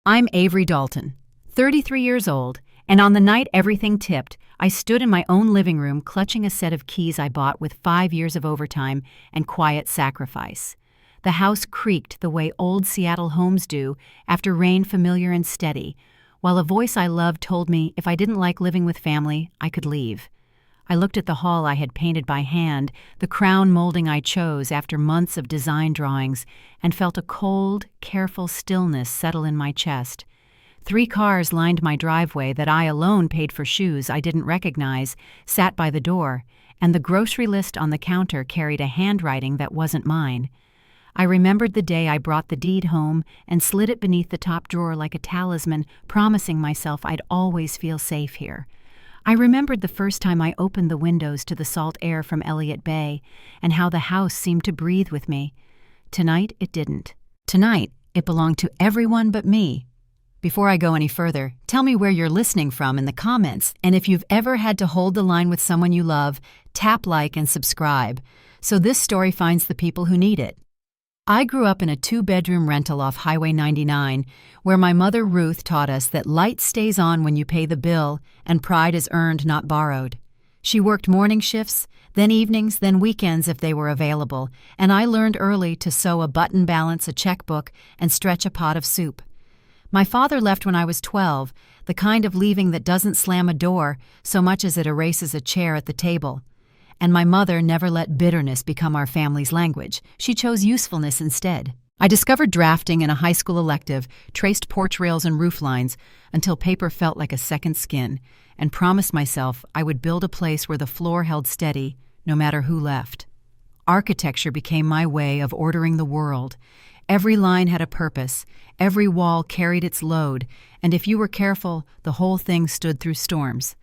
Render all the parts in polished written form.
I'm Avery Dalton, 33 years old, and on the night everything tipped, I stood in my own living room clutching a set of keys I bought with 5 years of overtime and quiet sacrifice. The house creaked the way old Seattle homes do after rain familiar and steady, while a voice I loved told me if I didn't like living with family, I could leave. I looked at the hall I had painted by hand, the crown molding I chose after months of design drawings, and felt a cold, careful stillness settle in my chest. 3 cars lined my driveway that I alone paid for shoes I didn't recognize, sat by the door, and the grocery list on the counter carried a handwriting that wasn't mine. I remembered the day I brought the deed home and slid it beneath the top drawer like a talisman, promising myself I'd always feel safe here. I remembered the first time I opened the windows to the salt air from Elliott Bay, and how the house seemed to breathe with me. Tonight, it didn't. Tonight, it belonged to everyone but me. Before I go any further, tell me where you're listening from in the comments, and if you've ever had to hold the line with someone you love, tap like and subscribe, so this story finds the people who need it. I grew up in a 2-bedroom rental off Highway 99, where my mother Ruth taught us that light stays on when you pay the bill and pride is earned, not borrowed. She worked morning shifts, then evenings, then weekends if they were available, and I learned early to sew a button, balance a checkbook, and stretch a pot of soup. My father left when I was 12, the kind of leaving that doesn't slam a door so much as it erases a chair at the table. And my mother never let bitterness become our family's language. She chose usefulness instead. I discovered drafting in a high school elective, traced porch rails and roof lines until paper felt like a second skin, and promised myself I would build a place where the floor held steady, no matter who left. Architecture became my way of ordering the world. Every line had a purpose, every wall carried its load, and if you were careful, the whole thing stood through storms.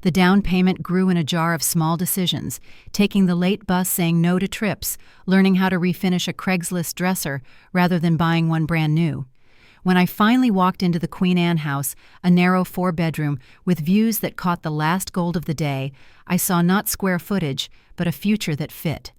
The down payment grew in a jar of small decisions, taking the late bus, saying no to trips, learning how to refinish a Craigslist dresser rather than buying one brand new. When I finally walked into the Queen Anne house, a narrow 4-bedroom with views that caught the last gold of the day, I saw not square footage, but a future that fit.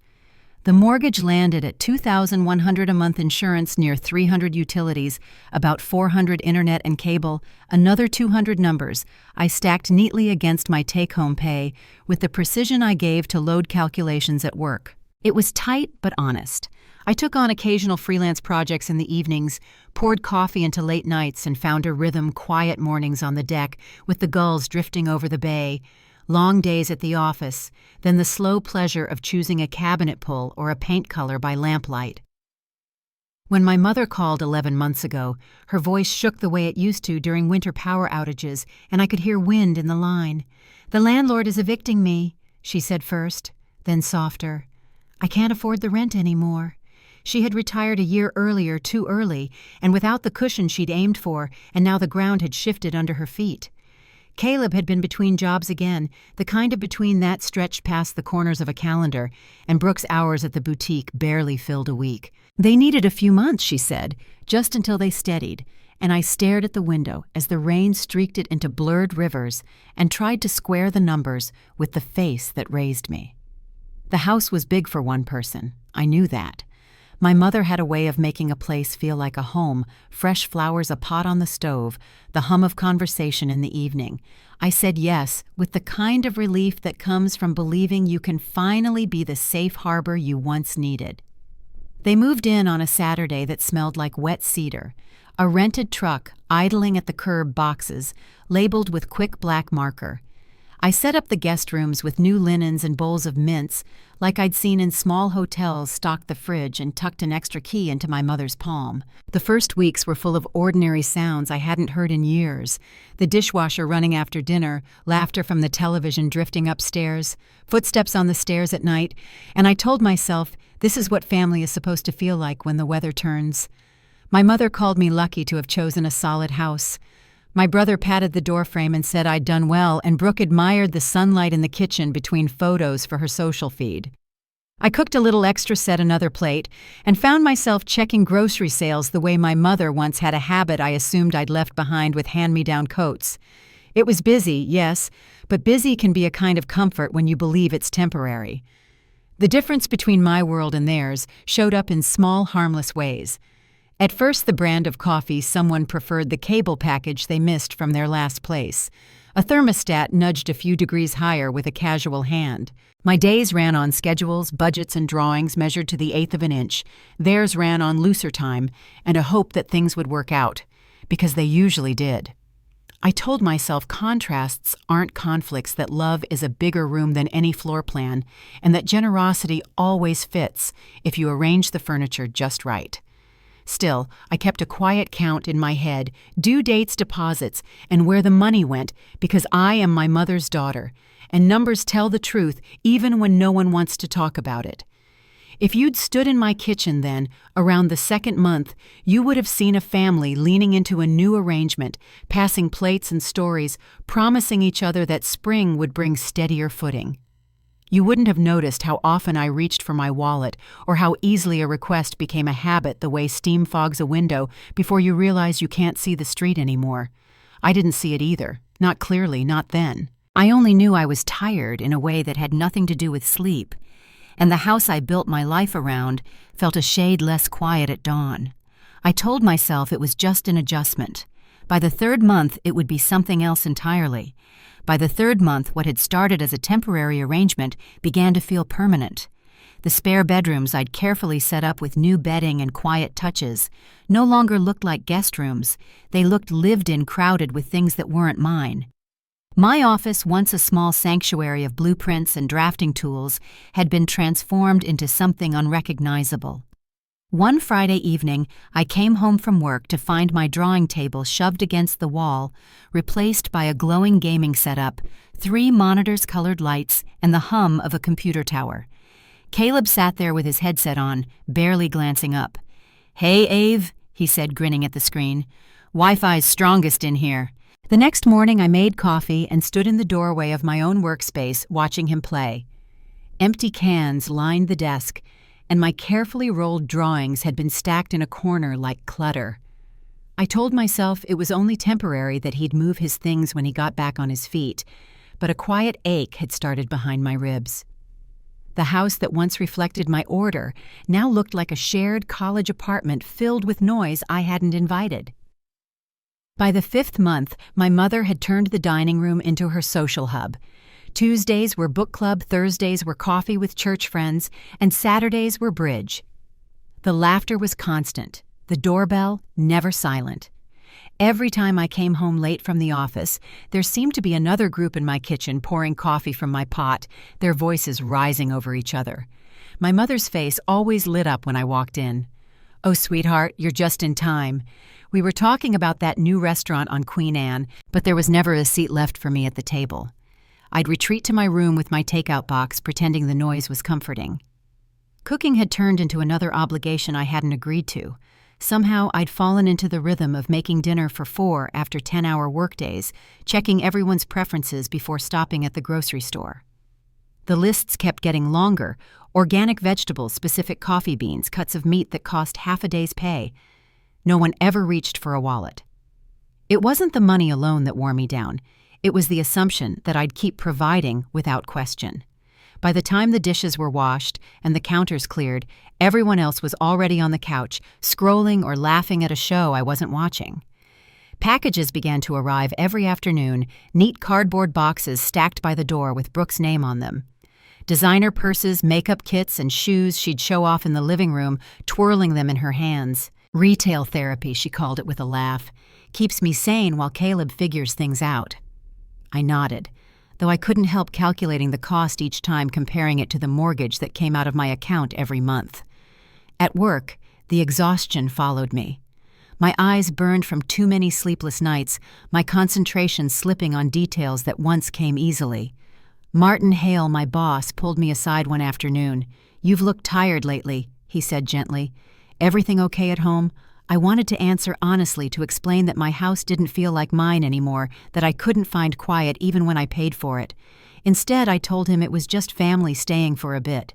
The mortgage landed at $2,100 a month insurance, near 300 utilities, about 400 internet and cable, another 200 numbers I stacked neatly against my take-home pay with the precision I gave to load calculations at work. It was tight but honest. I took on occasional freelance projects in the evenings, poured coffee into late nights, and found a rhythm quiet mornings on the deck with the gulls drifting over the bay. Long days at the office, then the slow pleasure of choosing a cabinet pull or a paint color by lamplight. When my mother called 11 months ago, her voice shook the way it used to during winter power outages, and I could hear wind in the line. "The landlord is evicting me," she said first, then softer. "I can't afford the rent anymore." She had retired a year earlier, too early, and without the cushion she'd aimed for, and now the ground had shifted under her feet. Caleb had been between jobs again, the kind of between that stretched past the corners of a calendar, and Brooke's hours at the boutique barely filled a week. They needed a few months, she said, just until they steadied, and I stared at the window as the rain streaked it into blurred rivers and tried to square the numbers with the face that raised me. The house was big for one person. I knew that. My mother had a way of making a place feel like a home, fresh flowers a pot on the stove, the hum of conversation in the evening. I said yes, with the kind of relief that comes from believing you can finally be the safe harbor you once needed. They moved in on a Saturday that smelled like wet cedar. A rented truck, idling at the curb, boxes, labeled with quick black marker. I set up the guest rooms with new linens and bowls of mints, like I'd seen in small hotels, stocked the fridge, and tucked an extra key into my mother's palm. The first weeks were full of ordinary sounds I hadn't heard in years. The dishwasher running after dinner, laughter from the television drifting upstairs, footsteps on the stairs at night, and I told myself, this is what family is supposed to feel like when the weather turns. My mother called me lucky to have chosen a solid house. My brother patted the doorframe and said I'd done well, and Brooke admired the sunlight in the kitchen between photos for her social feed. I cooked a little extra, set another plate, and found myself checking grocery sales the way my mother once had a habit I assumed I'd left behind with hand-me-down coats. It was busy, yes, but busy can be a kind of comfort when you believe it's temporary. The difference between my world and theirs showed up in small, harmless ways. At first, the brand of coffee someone preferred the cable package they missed from their last place. A thermostat nudged a few degrees higher with a casual hand. My days ran on schedules, budgets, and drawings measured to the eighth of an inch. Theirs ran on looser time and a hope that things would work out, because they usually did. I told myself contrasts aren't conflicts, that love is a bigger room than any floor plan, and that generosity always fits if you arrange the furniture just right. Still, I kept a quiet count in my head, due dates, deposits, and where the money went, because I am my mother's daughter, and numbers tell the truth even when no one wants to talk about it. If you'd stood in my kitchen then, around the second month, you would have seen a family leaning into a new arrangement, passing plates and stories, promising each other that spring would bring steadier footing. You wouldn't have noticed how often I reached for my wallet, or how easily a request became a habit the way steam fogs a window before you realize you can't see the street anymore. I didn't see it either, not clearly, not then. I only knew I was tired in a way that had nothing to do with sleep, and the house I built my life around felt a shade less quiet at dawn. I told myself it was just an adjustment. By the third month, it would be something else entirely. By the third month, what had started as a temporary arrangement began to feel permanent. The spare bedrooms I'd carefully set up with new bedding and quiet touches no longer looked like guest rooms. They looked lived in, crowded with things that weren't mine. My office, once a small sanctuary of blueprints and drafting tools, had been transformed into something unrecognizable. One Friday evening, I came home from work to find my drawing table shoved against the wall, replaced by a glowing gaming setup, 3 monitors, colored lights, and the hum of a computer tower. Caleb sat there with his headset on, barely glancing up. "Hey, Ave," he said, grinning at the screen. "Wi-Fi's strongest in here." The next morning, I made coffee and stood in the doorway of my own workspace, watching him play. Empty cans lined the desk, and my carefully rolled drawings had been stacked in a corner like clutter. I told myself it was only temporary, that he'd move his things when he got back on his feet, but a quiet ache had started behind my ribs. The house that once reflected my order now looked like a shared college apartment filled with noise I hadn't invited. By the 5th month, my mother had turned the dining room into her social hub. Tuesdays were book club, Thursdays were coffee with church friends, and Saturdays were bridge. The laughter was constant, the doorbell never silent. Every time I came home late from the office, there seemed to be another group in my kitchen pouring coffee from my pot, their voices rising over each other. My mother's face always lit up when I walked in. "Oh, sweetheart, you're just in time." We were talking about that new restaurant on Queen Anne, but there was never a seat left for me at the table. I'd retreat to my room with my takeout box, pretending the noise was comforting. Cooking had turned into another obligation I hadn't agreed to. Somehow I'd fallen into the rhythm of making dinner for 4 after 10-hour workdays, checking everyone's preferences before stopping at the grocery store. The lists kept getting longer: organic vegetables, specific coffee beans, cuts of meat that cost half a day's pay. No one ever reached for a wallet. It wasn't the money alone that wore me down. It was the assumption that I'd keep providing without question. By the time the dishes were washed and the counters cleared, everyone else was already on the couch, scrolling or laughing at a show I wasn't watching. Packages began to arrive every afternoon, neat cardboard boxes stacked by the door with Brooke's name on them. Designer purses, makeup kits, and shoes she'd show off in the living room, twirling them in her hands. "Retail therapy," she called it with a laugh. "Keeps me sane while Caleb figures things out." I nodded, though I couldn't help calculating the cost each time, comparing it to the mortgage that came out of my account every month. At work, the exhaustion followed me. My eyes burned from too many sleepless nights, my concentration slipping on details that once came easily. Martin Hale, my boss, pulled me aside one afternoon. "You've looked tired lately," he said gently. "Everything okay at home?" I wanted to answer honestly, to explain that my house didn't feel like mine anymore, that I couldn't find quiet even when I paid for it. Instead, I told him it was just family staying for a bit.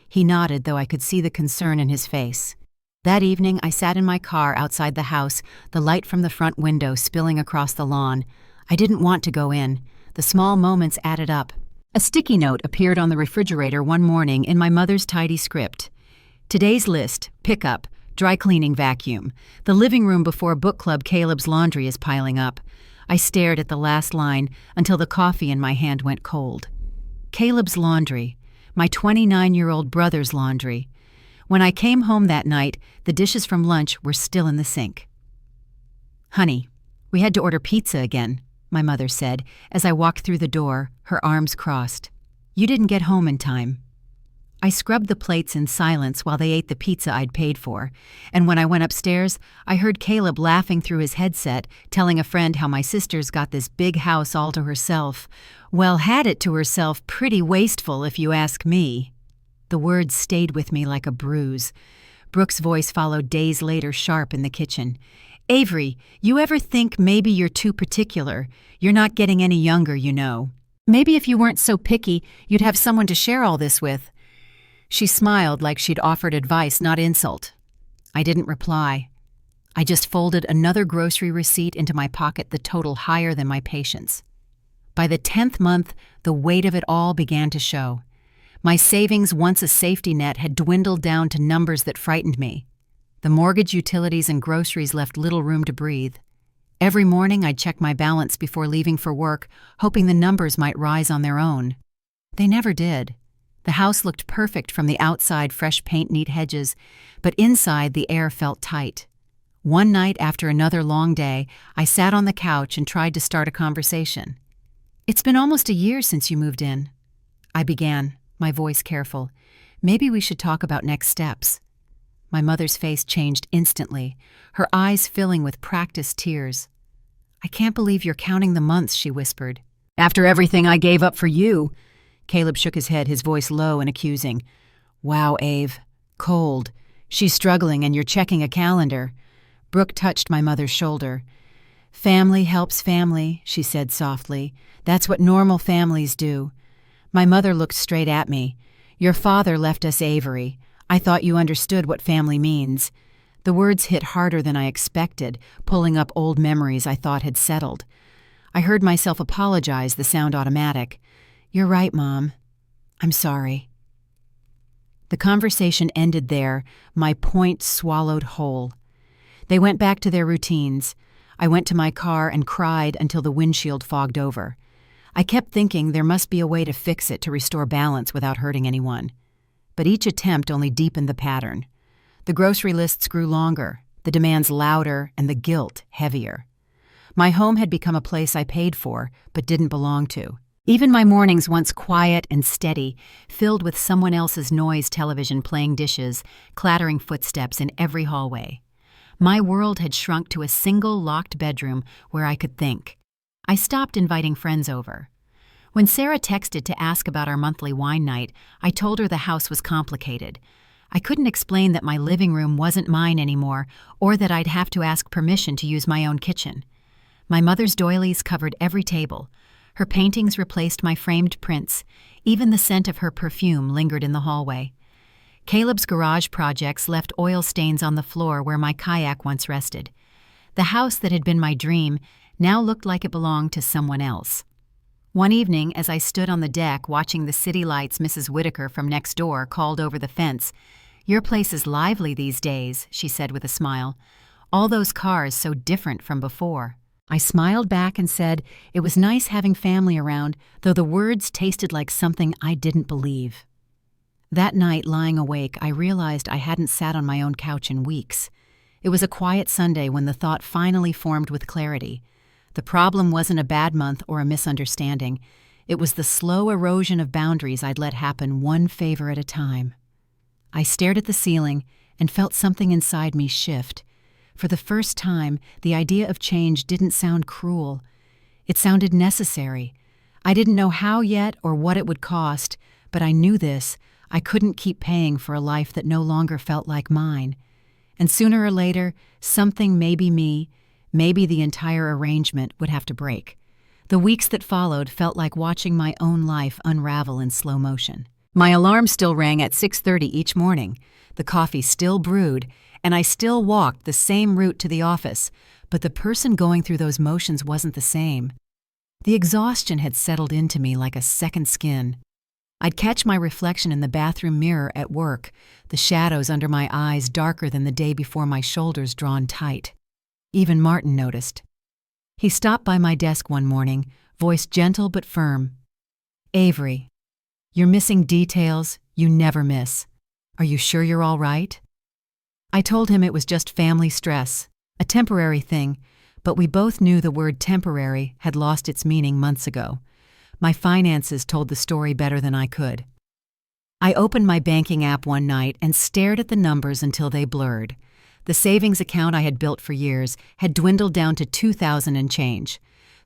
He nodded, though I could see the concern in his face. That evening, I sat in my car outside the house, the light from the front window spilling across the lawn. I didn't want to go in. The small moments added up. A sticky note appeared on the refrigerator one morning in my mother's tidy script. "Today's list: pickup, Dry cleaning vacuum. The living room before book club. Caleb's laundry is piling up. I stared at the last line until the coffee in my hand went cold. Caleb's laundry. My 29-year-old brother's laundry. When I came home that night, the dishes from lunch were still in the sink. "Honey, we had to order pizza again," my mother said as I walked through the door, her arms crossed. "You didn't get home in time." I scrubbed the plates in silence while they ate the pizza I'd paid for, and when I went upstairs, I heard Caleb laughing through his headset, telling a friend how my sister's got this big house all to herself. Well, had it to herself, pretty wasteful if you ask me. The words stayed with me like a bruise. Brooke's voice followed days later, sharp in the kitchen. "Avery, you ever think maybe you're too particular? You're not getting any younger, you know. Maybe if you weren't so picky, you'd have someone to share all this with." She smiled like she'd offered advice, not insult. I didn't reply. I just folded another grocery receipt into my pocket, the total higher than my patience. By the 10th month, the weight of it all began to show. My savings, once a safety net, had dwindled down to numbers that frightened me. The mortgage, utilities, and groceries left little room to breathe. Every morning I'd check my balance before leaving for work, hoping the numbers might rise on their own. They never did. The house looked perfect from the outside, fresh paint, neat hedges, but inside the air felt tight. One night after another long day, I sat on the couch and tried to start a conversation. "It's been almost a year since you moved in," I began, my voice careful. "Maybe we should talk about next steps." My mother's face changed instantly, her eyes filling with practiced tears. "I can't believe you're counting the months," she whispered. "After everything I gave up for you." Caleb shook his head, his voice low and accusing. "Wow, Ave. Cold. She's struggling and you're checking a calendar." Brooke touched my mother's shoulder. "Family helps family," she said softly. "That's what normal families do." My mother looked straight at me. "Your father left us, Avery. I thought you understood what family means." The words hit harder than I expected, pulling up old memories I thought had settled. I heard myself apologize, the sound automatic. "You're right, Mom. I'm sorry." The conversation ended there, my point swallowed whole. They went back to their routines. I went to my car and cried until the windshield fogged over. I kept thinking there must be a way to fix it, to restore balance without hurting anyone. But each attempt only deepened the pattern. The grocery lists grew longer, the demands louder, and the guilt heavier. My home had become a place I paid for, but didn't belong to. Even my mornings, once quiet and steady, filled with someone else's noise, television playing, dishes, clattering footsteps in every hallway. My world had shrunk to a single locked bedroom where I could think. I stopped inviting friends over. When Sarah texted to ask about our monthly wine night, I told her the house was complicated. I couldn't explain that my living room wasn't mine anymore, or that I'd have to ask permission to use my own kitchen. My mother's doilies covered every table. Her paintings replaced my framed prints. Even the scent of her perfume lingered in the hallway. Caleb's garage projects left oil stains on the floor where my kayak once rested. The house that had been my dream now looked like it belonged to someone else. One evening, as I stood on the deck watching the city lights, Mrs. Whitaker from next door called over the fence. "Your place is lively these days," she said with a smile. "All those cars so different from before." I smiled back and said it was nice having family around, though the words tasted like something I didn't believe. That night, lying awake, I realized I hadn't sat on my own couch in weeks. It was a quiet Sunday when the thought finally formed with clarity. The problem wasn't a bad month or a misunderstanding. It was the slow erosion of boundaries I'd let happen one favor at a time. I stared at the ceiling and felt something inside me shift. For the first time, the idea of change didn't sound cruel. It sounded necessary. I didn't know how yet or what it would cost, but I knew this. I couldn't keep paying for a life that no longer felt like mine. And sooner or later, something, maybe me, maybe the entire arrangement, would have to break. The weeks that followed felt like watching my own life unravel in slow motion. My alarm still rang at 6:30 each morning. The coffee still brewed, and I still walked the same route to the office, but the person going through those motions wasn't the same. The exhaustion had settled into me like a second skin. I'd catch my reflection in the bathroom mirror at work, the shadows under my eyes darker than the day before, my shoulders drawn tight. Even Martin noticed. He stopped by my desk one morning, voice gentle but firm. "Avery, you're missing details you never miss. Are you sure you're all right?" I told him it was just family stress, a temporary thing, but we both knew the word temporary had lost its meaning months ago. My finances told the story better than I could. I opened my banking app one night and stared at the numbers until they blurred. The savings account I had built for years had dwindled down to $2,000 and change.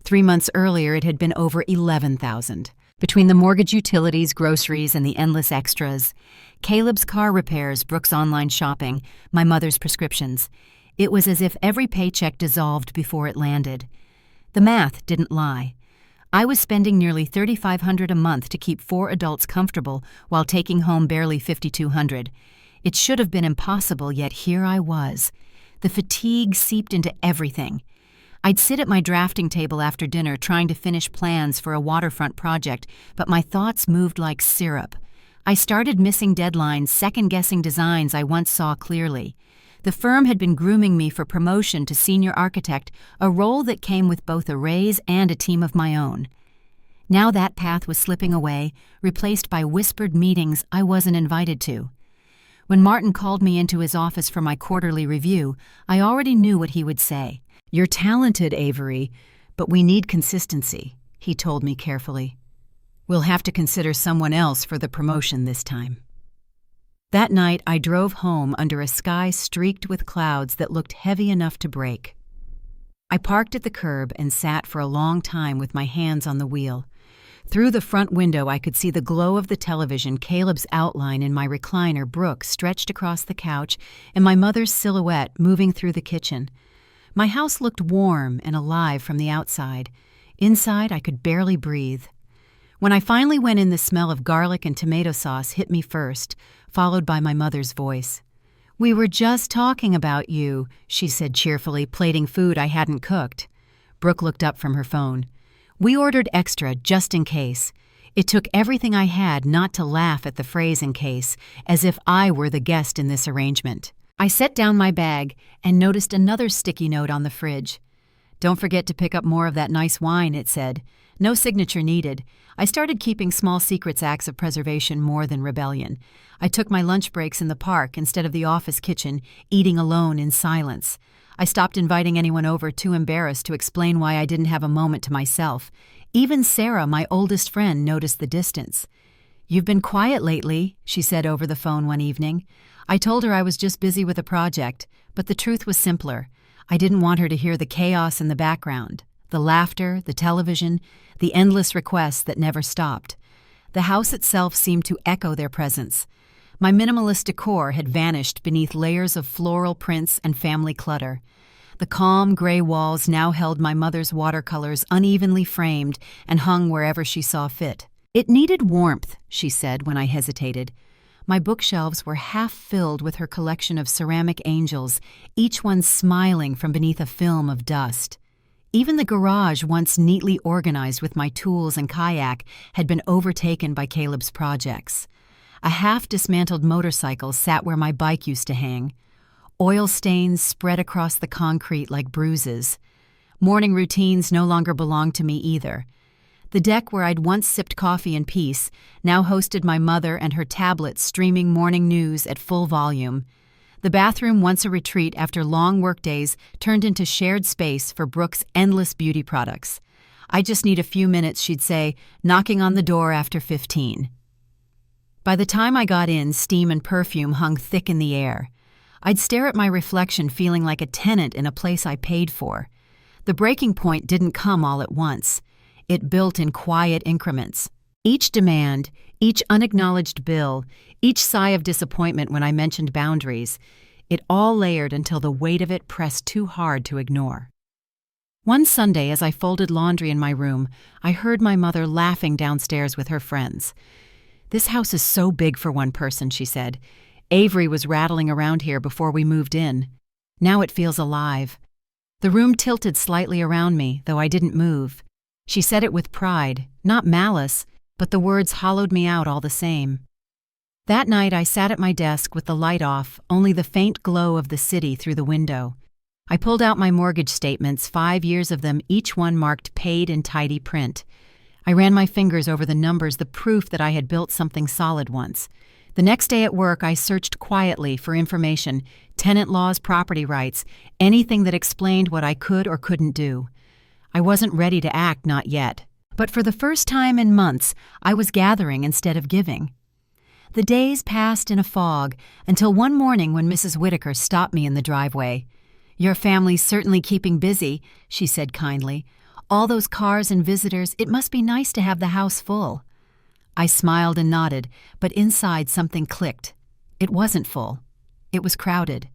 3 months earlier, it had been over $11,000. Between the mortgage, utilities, groceries, and the endless extras, Caleb's car repairs, Brooke's online shopping, my mother's prescriptions, it was as if every paycheck dissolved before it landed. The math didn't lie. I was spending nearly $3,500 a month to keep 4 adults comfortable while taking home barely $5,200. It should have been impossible, yet here I was. The fatigue seeped into everything. I'd sit at my drafting table after dinner trying to finish plans for a waterfront project, but my thoughts moved like syrup. I started missing deadlines, second-guessing designs I once saw clearly. The firm had been grooming me for promotion to senior architect, a role that came with both a raise and a team of my own. Now that path was slipping away, replaced by whispered meetings I wasn't invited to. When Martin called me into his office for my quarterly review, I already knew what he would say. "You're talented, Avery, but we need consistency," he told me carefully. "We'll have to consider someone else for the promotion this time." That night, I drove home under a sky streaked with clouds that looked heavy enough to break. I parked at the curb and sat for a long time with my hands on the wheel. Through the front window, I could see the glow of the television, Caleb's outline in my recliner, Brooke stretched across the couch, and my mother's silhouette moving through the kitchen. My house looked warm and alive from the outside. Inside, I could barely breathe. When I finally went in, the smell of garlic and tomato sauce hit me first, followed by my mother's voice. "We were just talking about you," she said cheerfully, plating food I hadn't cooked. Brooke looked up from her phone. "We ordered extra just in case." It took everything I had not to laugh at the phrase "in case," as if I were the guest in this arrangement. I set down my bag and noticed another sticky note on the fridge. "Don't forget to pick up more of that nice wine," it said. No signature needed. I started keeping small secrets, acts of preservation more than rebellion. I took my lunch breaks in the park instead of the office kitchen, eating alone in silence. I stopped inviting anyone over, too embarrassed to explain why I didn't have a moment to myself. Even Sarah, my oldest friend, noticed the distance. "You've been quiet lately," she said over the phone one evening. I told her I was just busy with a project, but the truth was simpler. I didn't want her to hear the chaos in the background, the laughter, the television, the endless requests that never stopped. The house itself seemed to echo their presence. My minimalist decor had vanished beneath layers of floral prints and family clutter. The calm gray walls now held my mother's watercolors unevenly framed and hung wherever she saw fit. "It needed warmth," she said when I hesitated. My bookshelves were half filled with her collection of ceramic angels, each one smiling from beneath a film of dust. Even the garage, once neatly organized with my tools and kayak, had been overtaken by Caleb's projects. A half-dismantled motorcycle sat where my bike used to hang. Oil stains spread across the concrete like bruises. Morning routines no longer belonged to me either. The deck where I'd once sipped coffee in peace now hosted my mother and her tablet streaming morning news at full volume. The bathroom, once a retreat after long workdays, turned into shared space for Brooke's endless beauty products. "I just need a few minutes," she'd say, knocking on the door after 15. By the time I got in, steam and perfume hung thick in the air. I'd stare at my reflection feeling like a tenant in a place I paid for. The breaking point didn't come all at once. It built in quiet increments. Each demand, each unacknowledged bill, each sigh of disappointment when I mentioned boundaries, it all layered until the weight of it pressed too hard to ignore. One Sunday, as I folded laundry in my room, I heard my mother laughing downstairs with her friends. "This house is so big for one person," she said. "Avery was rattling around here before we moved in. Now it feels alive." The room tilted slightly around me, though I didn't move. She said it with pride, not malice, but the words hollowed me out all the same. That night I sat at my desk with the light off, only the faint glow of the city through the window. I pulled out my mortgage statements, 5 years of them, each one marked paid in tidy print. I ran my fingers over the numbers, the proof that I had built something solid once. The next day at work, I searched quietly for information, tenant laws, property rights, anything that explained what I could or couldn't do. I wasn't ready to act, not yet. But for the first time in months, I was gathering instead of giving. The days passed in a fog until one morning when Mrs. Whitaker stopped me in the driveway. "Your family's certainly keeping busy," she said kindly. "All those cars and visitors, it must be nice to have the house full." I smiled and nodded, but inside something clicked. It wasn't full. It was crowded,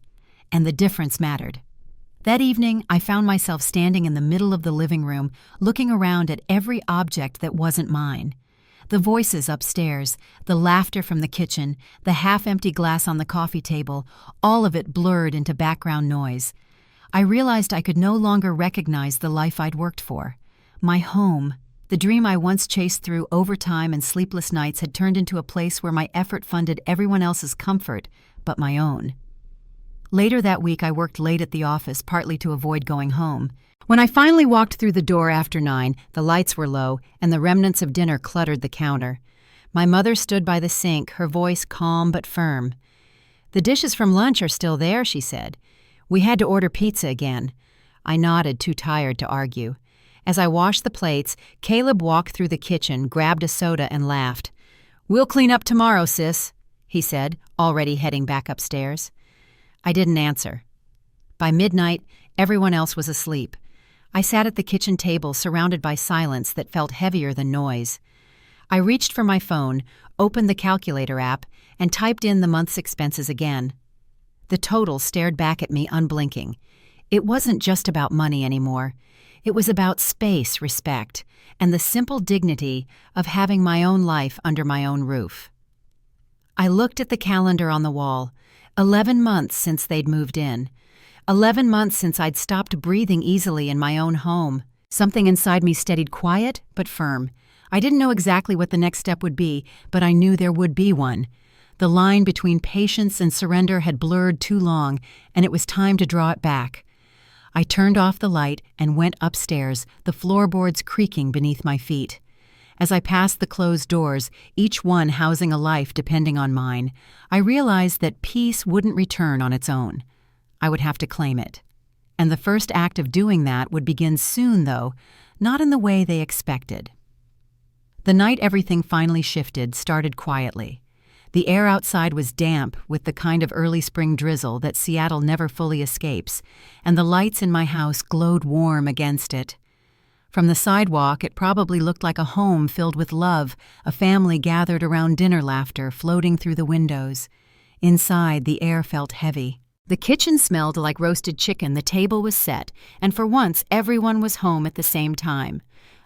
and the difference mattered. That evening, I found myself standing in the middle of the living room, looking around at every object that wasn't mine. The voices upstairs, the laughter from the kitchen, the half-empty glass on the coffee table, all of it blurred into background noise. I realized I could no longer recognize the life I'd worked for. My home, the dream I once chased through overtime and sleepless nights, had turned into a place where my effort funded everyone else's comfort but my own. Later that week, I worked late at the office, partly to avoid going home. When I finally walked through the door after 9, the lights were low and the remnants of dinner cluttered the counter. My mother stood by the sink, her voice calm but firm. "The dishes from lunch are still there," she said. "We had to order pizza again." I nodded, too tired to argue. As I washed the plates, Caleb walked through the kitchen, grabbed a soda, and laughed. "We'll clean up tomorrow, sis," he said, already heading back upstairs. I didn't answer. By midnight, everyone else was asleep. I sat at the kitchen table, surrounded by silence that felt heavier than noise. I reached for my phone, opened the calculator app, and typed in the month's expenses again. The total stared back at me unblinking. It wasn't just about money anymore. It was about space, respect, and the simple dignity of having my own life under my own roof. I looked at the calendar on the wall. 11 months since they'd moved in. 11 months since I'd stopped breathing easily in my own home. Something inside me steadied, quiet but firm. I didn't know exactly what the next step would be, but I knew there would be one. The line between patience and surrender had blurred too long, and it was time to draw it back. I turned off the light and went upstairs, the floorboards creaking beneath my feet. As I passed the closed doors, each one housing a life depending on mine, I realized that peace wouldn't return on its own. I would have to claim it. And the first act of doing that would begin soon, though, not in the way they expected. The night everything finally shifted started quietly. The air outside was damp with the kind of early spring drizzle that Seattle never fully escapes, and the lights in my house glowed warm against it. From the sidewalk, it probably looked like a home filled with love, a family gathered around dinner, laughter floating through the windows. Inside, the air felt heavy. The kitchen smelled like roasted chicken, the table was set, and for once everyone was home at the same time.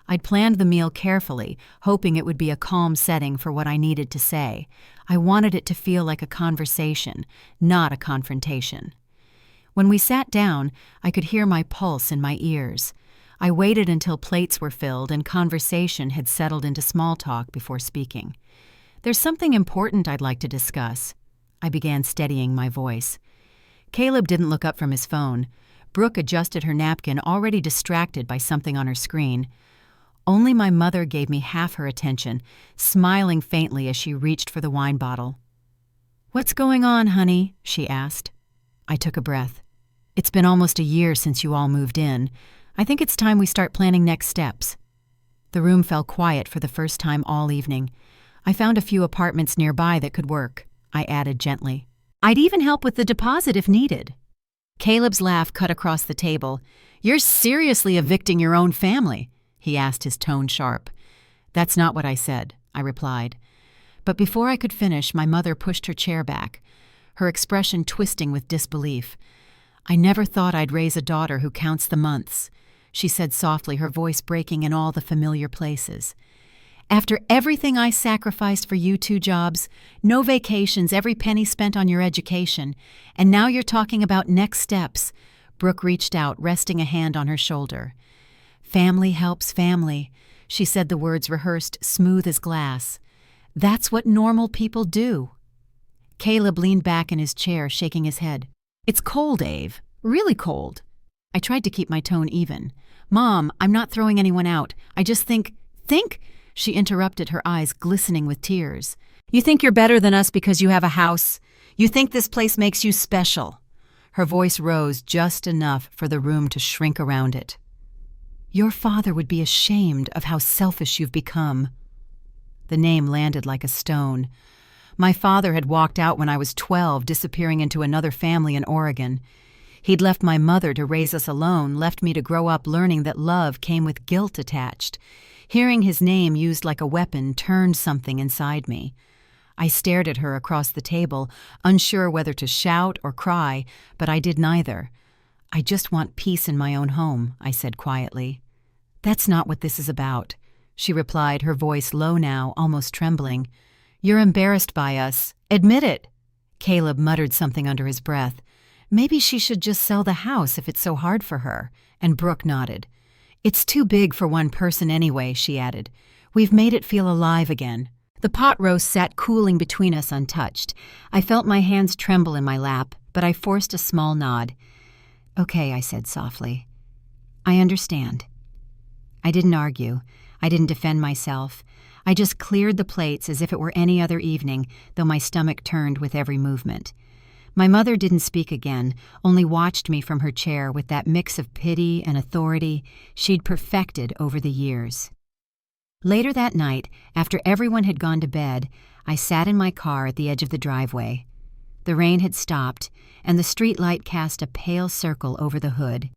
I'd planned the meal carefully, hoping it would be a calm setting for what I needed to say. I wanted it to feel like a conversation, not a confrontation. When we sat down, I could hear my pulse in my ears. I waited until plates were filled and conversation had settled into small talk before speaking. "There's something important I'd like to discuss." I began steadying my voice. Caleb didn't look up from his phone. Brooke adjusted her napkin, already distracted by something on her screen. Only my mother gave me half her attention, smiling faintly as she reached for the wine bottle. "What's going on, honey?" she asked. I took a breath. "It's been almost a year since you all moved in. I think it's time we start planning next steps." The room fell quiet for the first time all evening. "I found a few apartments nearby that could work," I added gently. "I'd even help with the deposit if needed." Caleb's laugh cut across the table. "You're seriously evicting your own family?" he asked, his tone sharp. "That's not what I said," I replied. But before I could finish, my mother pushed her chair back, her expression twisting with disbelief. "I never thought I'd raise a daughter who counts the months," she said softly, her voice breaking in all the familiar places. "After everything I sacrificed for you 2 jobs, no vacations, every penny spent on your education, and now you're talking about next steps." Brooke reached out, resting a hand on her shoulder. "Family helps family," She said the words rehearsed smooth as glass. "That's what normal people do." Caleb leaned back in his chair, shaking his head. "It's cold, Ave. Really cold." I tried to keep my tone even. "Mom, I'm not throwing anyone out. I just think—" "Think?" She interrupted, her eyes glistening with tears. "You think you're better than us because you have a house? You think this place makes you special?" Her voice rose just enough for the room to shrink around it. "Your father would be ashamed of how selfish you've become." The name landed like a stone. My father had walked out when I was 12, disappearing into another family in Oregon. He'd left my mother to raise us alone, left me to grow up learning that love came with guilt attached. Hearing his name used like a weapon turned something inside me. I stared at her across the table, unsure whether to shout or cry, but I did neither. "I just want peace in my own home," I said quietly. "That's not what this is about," she replied, her voice low now, almost trembling. "You're embarrassed by us. Admit it." Caleb muttered something under his breath. "Maybe she should just sell the house if it's so hard for her," and Brooke nodded. "It's too big for one person anyway," she added. "We've made it feel alive again." The pot roast sat cooling between us untouched. I felt my hands tremble in my lap, but I forced a small nod. "Okay," I said softly. "I understand." I didn't argue. I didn't defend myself. I just cleared the plates as if it were any other evening, though my stomach turned with every movement. My mother didn't speak again, only watched me from her chair with that mix of pity and authority she'd perfected over the years. Later that night, after everyone had gone to bed, I sat in my car at the edge of the driveway. The rain had stopped, and the streetlight cast a pale circle over the hood.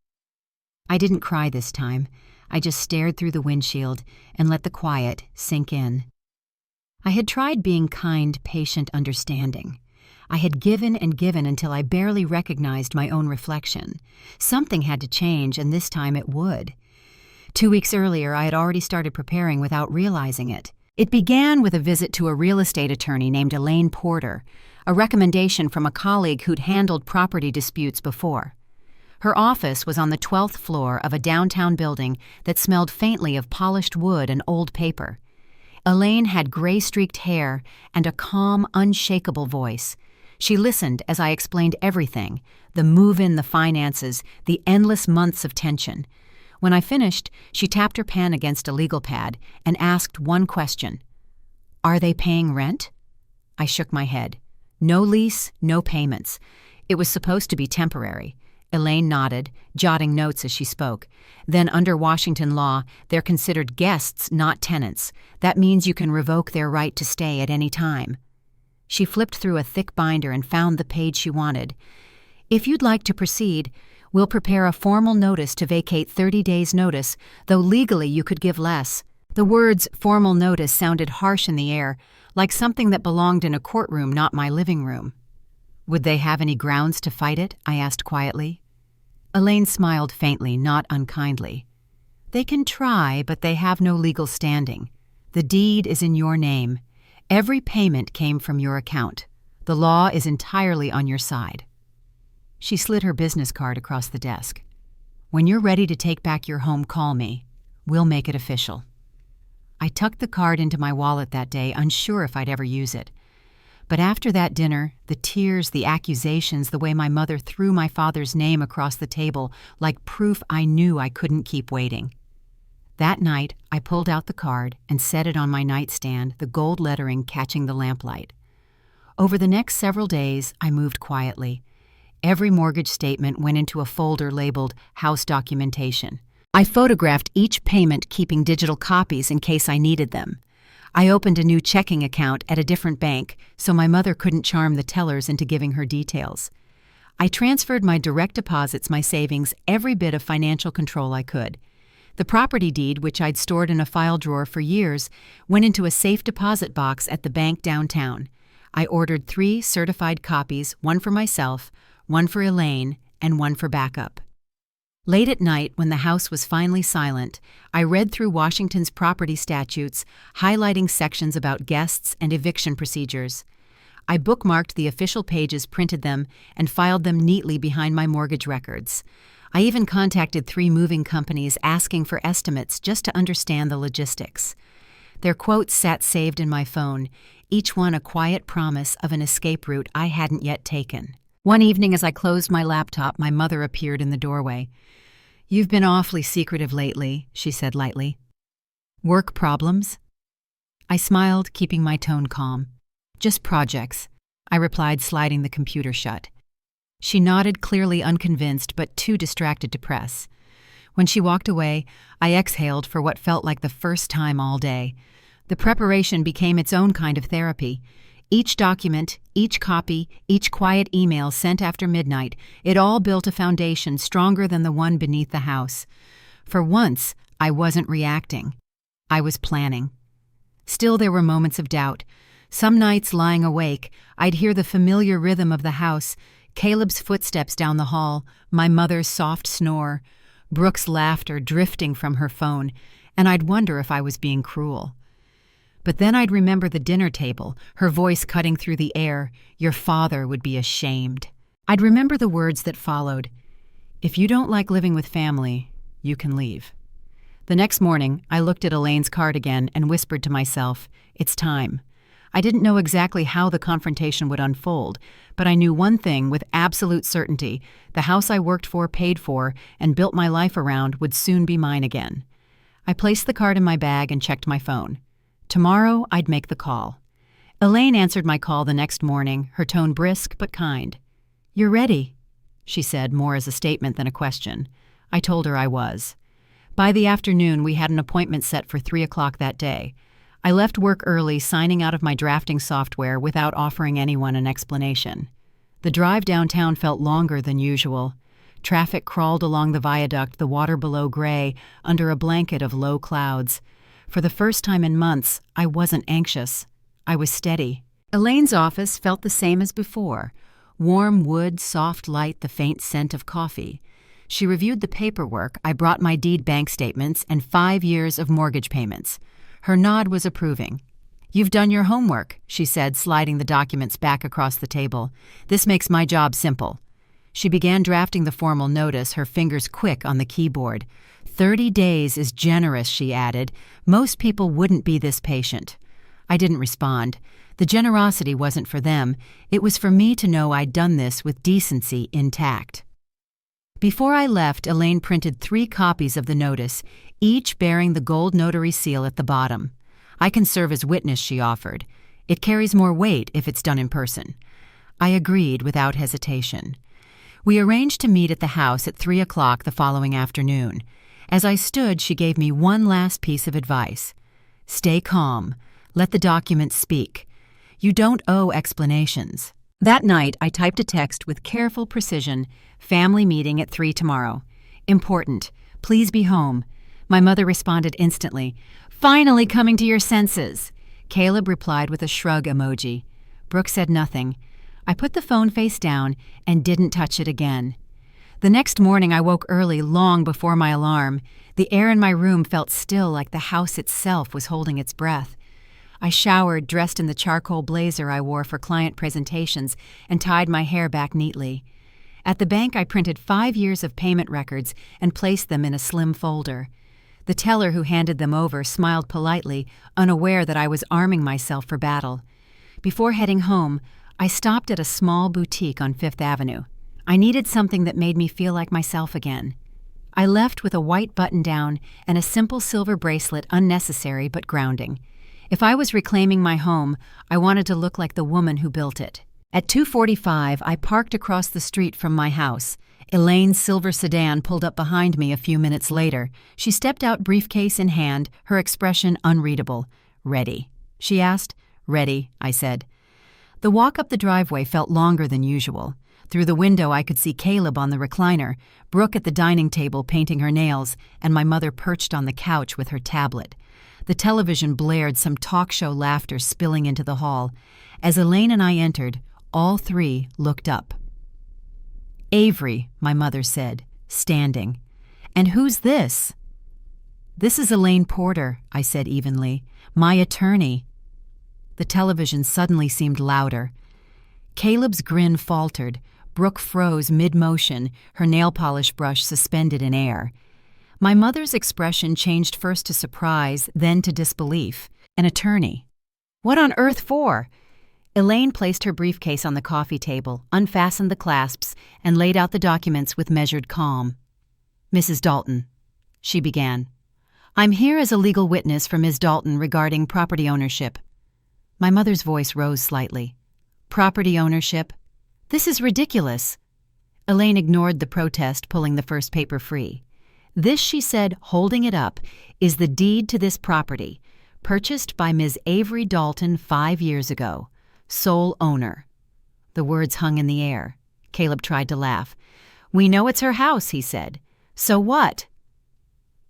I didn't cry this time. I just stared through the windshield and let the quiet sink in. I had tried being kind, patient, understanding. I had given and given until I barely recognized my own reflection. Something had to change, and this time it would. 2 weeks earlier, I had already started preparing without realizing it. It began with a visit to a real estate attorney named Elaine Porter, a recommendation from a colleague who'd handled property disputes before. Her office was on the 12th floor of a downtown building that smelled faintly of polished wood and old paper. Elaine had gray-streaked hair and a calm, unshakable voice. She listened as I explained everything, the move-in, the finances, the endless months of tension. When I finished, she tapped her pen against a legal pad and asked one question. "Are they paying rent?" I shook my head. "No lease, no payments. It was supposed to be temporary." Elaine nodded, jotting notes as she spoke. "Then under Washington law, they're considered guests, not tenants. That means you can revoke their right to stay at any time." She flipped through a thick binder and found the page she wanted. "If you'd like to proceed, we'll prepare a formal notice to vacate 30 days' notice, though legally you could give less." The words formal notice sounded harsh in the air, like something that belonged in a courtroom, not my living room. "Would they have any grounds to fight it?" I asked quietly. Elaine smiled faintly, not unkindly. "They can try, but they have no legal standing. The deed is in your name. Every payment came from your account. The law is entirely on your side." She slid her business card across the desk. "When you're ready to take back your home, call me. We'll make it official." I tucked the card into my wallet that day, unsure if I'd ever use it. But after that dinner, the tears, the accusations, the way my mother threw my father's name across the table like proof I knew I couldn't keep waiting. That night, I pulled out the card and set it on my nightstand, the gold lettering catching the lamplight. Over the next several days, I moved quietly. Every mortgage statement went into a folder labeled House Documentation. I photographed each payment, keeping digital copies in case I needed them. I opened a new checking account at a different bank so my mother couldn't charm the tellers into giving her details. I transferred my direct deposits, my savings, every bit of financial control I could. The property deed, which I'd stored in a file drawer for years, went into a safe deposit box at the bank downtown. I ordered 3 certified copies, one for myself, one for Elaine, and one for backup. Late at night, when the house was finally silent, I read through Washington's property statutes, highlighting sections about guests and eviction procedures. I bookmarked the official pages, printed them, and filed them neatly behind my mortgage records. I even contacted 3 moving companies asking for estimates just to understand the logistics. Their quotes sat saved in my phone, each one a quiet promise of an escape route I hadn't yet taken. One evening as I closed my laptop, my mother appeared in the doorway. "You've been awfully secretive lately," she said lightly. "Work problems?" I smiled, keeping my tone calm. "Just projects," I replied, sliding the computer shut. She nodded, clearly unconvinced but too distracted to press. When she walked away, I exhaled for what felt like the first time all day. The preparation became its own kind of therapy. Each document, each copy, each quiet email sent after midnight, it all built a foundation stronger than the one beneath the house. For once, I wasn't reacting. I was planning. Still, there were moments of doubt. Some nights, lying awake, I'd hear the familiar rhythm of the house, Caleb's footsteps down the hall, my mother's soft snore, Brooke's laughter drifting from her phone, and I'd wonder if I was being cruel. But then I'd remember the dinner table, her voice cutting through the air, "Your father would be ashamed." I'd remember the words that followed, "If you don't like living with family, you can leave." The next morning, I looked at Elaine's card again and whispered to myself, "It's time." I didn't know exactly how the confrontation would unfold, but I knew one thing with absolute certainty: the house I worked for, paid for, and built my life around would soon be mine again. I placed the card in my bag and checked my phone. Tomorrow, I'd make the call. Elaine answered my call the next morning, her tone brisk but kind. "You're ready," she said, more as a statement than a question. I told her I was. By the afternoon, we had an appointment set for 3 o'clock that day. I left work early, signing out of my drafting software without offering anyone an explanation. The drive downtown felt longer than usual. Traffic crawled along the viaduct, the water below gray, under a blanket of low clouds. For the first time in months, I wasn't anxious. I was steady. Elaine's office felt the same as before. Warm wood, soft light, the faint scent of coffee. She reviewed the paperwork. I brought my deed bank statements and 5 years of mortgage payments. Her nod was approving. "You've done your homework," she said, sliding the documents back across the table. "This makes my job simple." She began drafting the formal notice, her fingers quick on the keyboard. 30 days is generous, she added. Most people wouldn't be this patient. I didn't respond. The generosity wasn't for them. It was for me to know I'd done this with decency intact. Before I left, Elaine printed 3 copies of the notice, each bearing the gold notary seal at the bottom. "I can serve as witness," she offered. "It carries more weight if it's done in person." I agreed without hesitation. We arranged to meet at the house at 3 o'clock the following afternoon. As I stood, she gave me one last piece of advice. "Stay calm. Let the documents speak. You don't owe explanations." That night, I typed a text with careful precision. "Family meeting at 3 tomorrow. Important. Please be home." My mother responded instantly. "Finally coming to your senses." Caleb replied with a shrug emoji. Brooke said nothing. I put the phone face down and didn't touch it again. The next morning I woke early, long before my alarm. The air in my room felt still, like the house itself was holding its breath. I showered, dressed in the charcoal blazer I wore for client presentations, and tied my hair back neatly. At the bank I printed 5 years of payment records and placed them in a slim folder. The teller who handed them over smiled politely, unaware that I was arming myself for battle. Before heading home, I stopped at a small boutique on 5th Avenue. I needed something that made me feel like myself again. I left with a white button-down and a simple silver bracelet, unnecessary but grounding. If I was reclaiming my home, I wanted to look like the woman who built it. At 2:45, I parked across the street from my house. Elaine's silver sedan pulled up behind me a few minutes later. She stepped out, briefcase in hand, her expression unreadable. "Ready?" she asked. "Ready," I said. The walk up the driveway felt longer than usual. Through the window I could see Caleb on the recliner, Brooke at the dining table painting her nails, and my mother perched on the couch with her tablet. The television blared, some talk show laughter spilling into the hall. As Elaine and I entered, all 3 looked up. "Avery," my mother said, standing. "And who's this?" "This is Elaine Porter," I said evenly. "My attorney." The television suddenly seemed louder. Caleb's grin faltered. Brooke froze mid-motion, her nail polish brush suspended in air. My mother's expression changed first to surprise, then to disbelief. An attorney. What on earth for? Elaine placed her briefcase on the coffee table, unfastened the clasps, and laid out the documents with measured calm. Mrs. Dalton, she began. I'm here as a legal witness for Ms. Dalton regarding property ownership. My mother's voice rose slightly. Property ownership? This is ridiculous. Elaine ignored the protest, pulling the first paper free. This, she said, holding it up, is the deed to this property, purchased by Ms. Avery Dalton 5 years ago. Sole owner. The words hung in the air. Caleb tried to laugh. We know it's her house, he said. So what?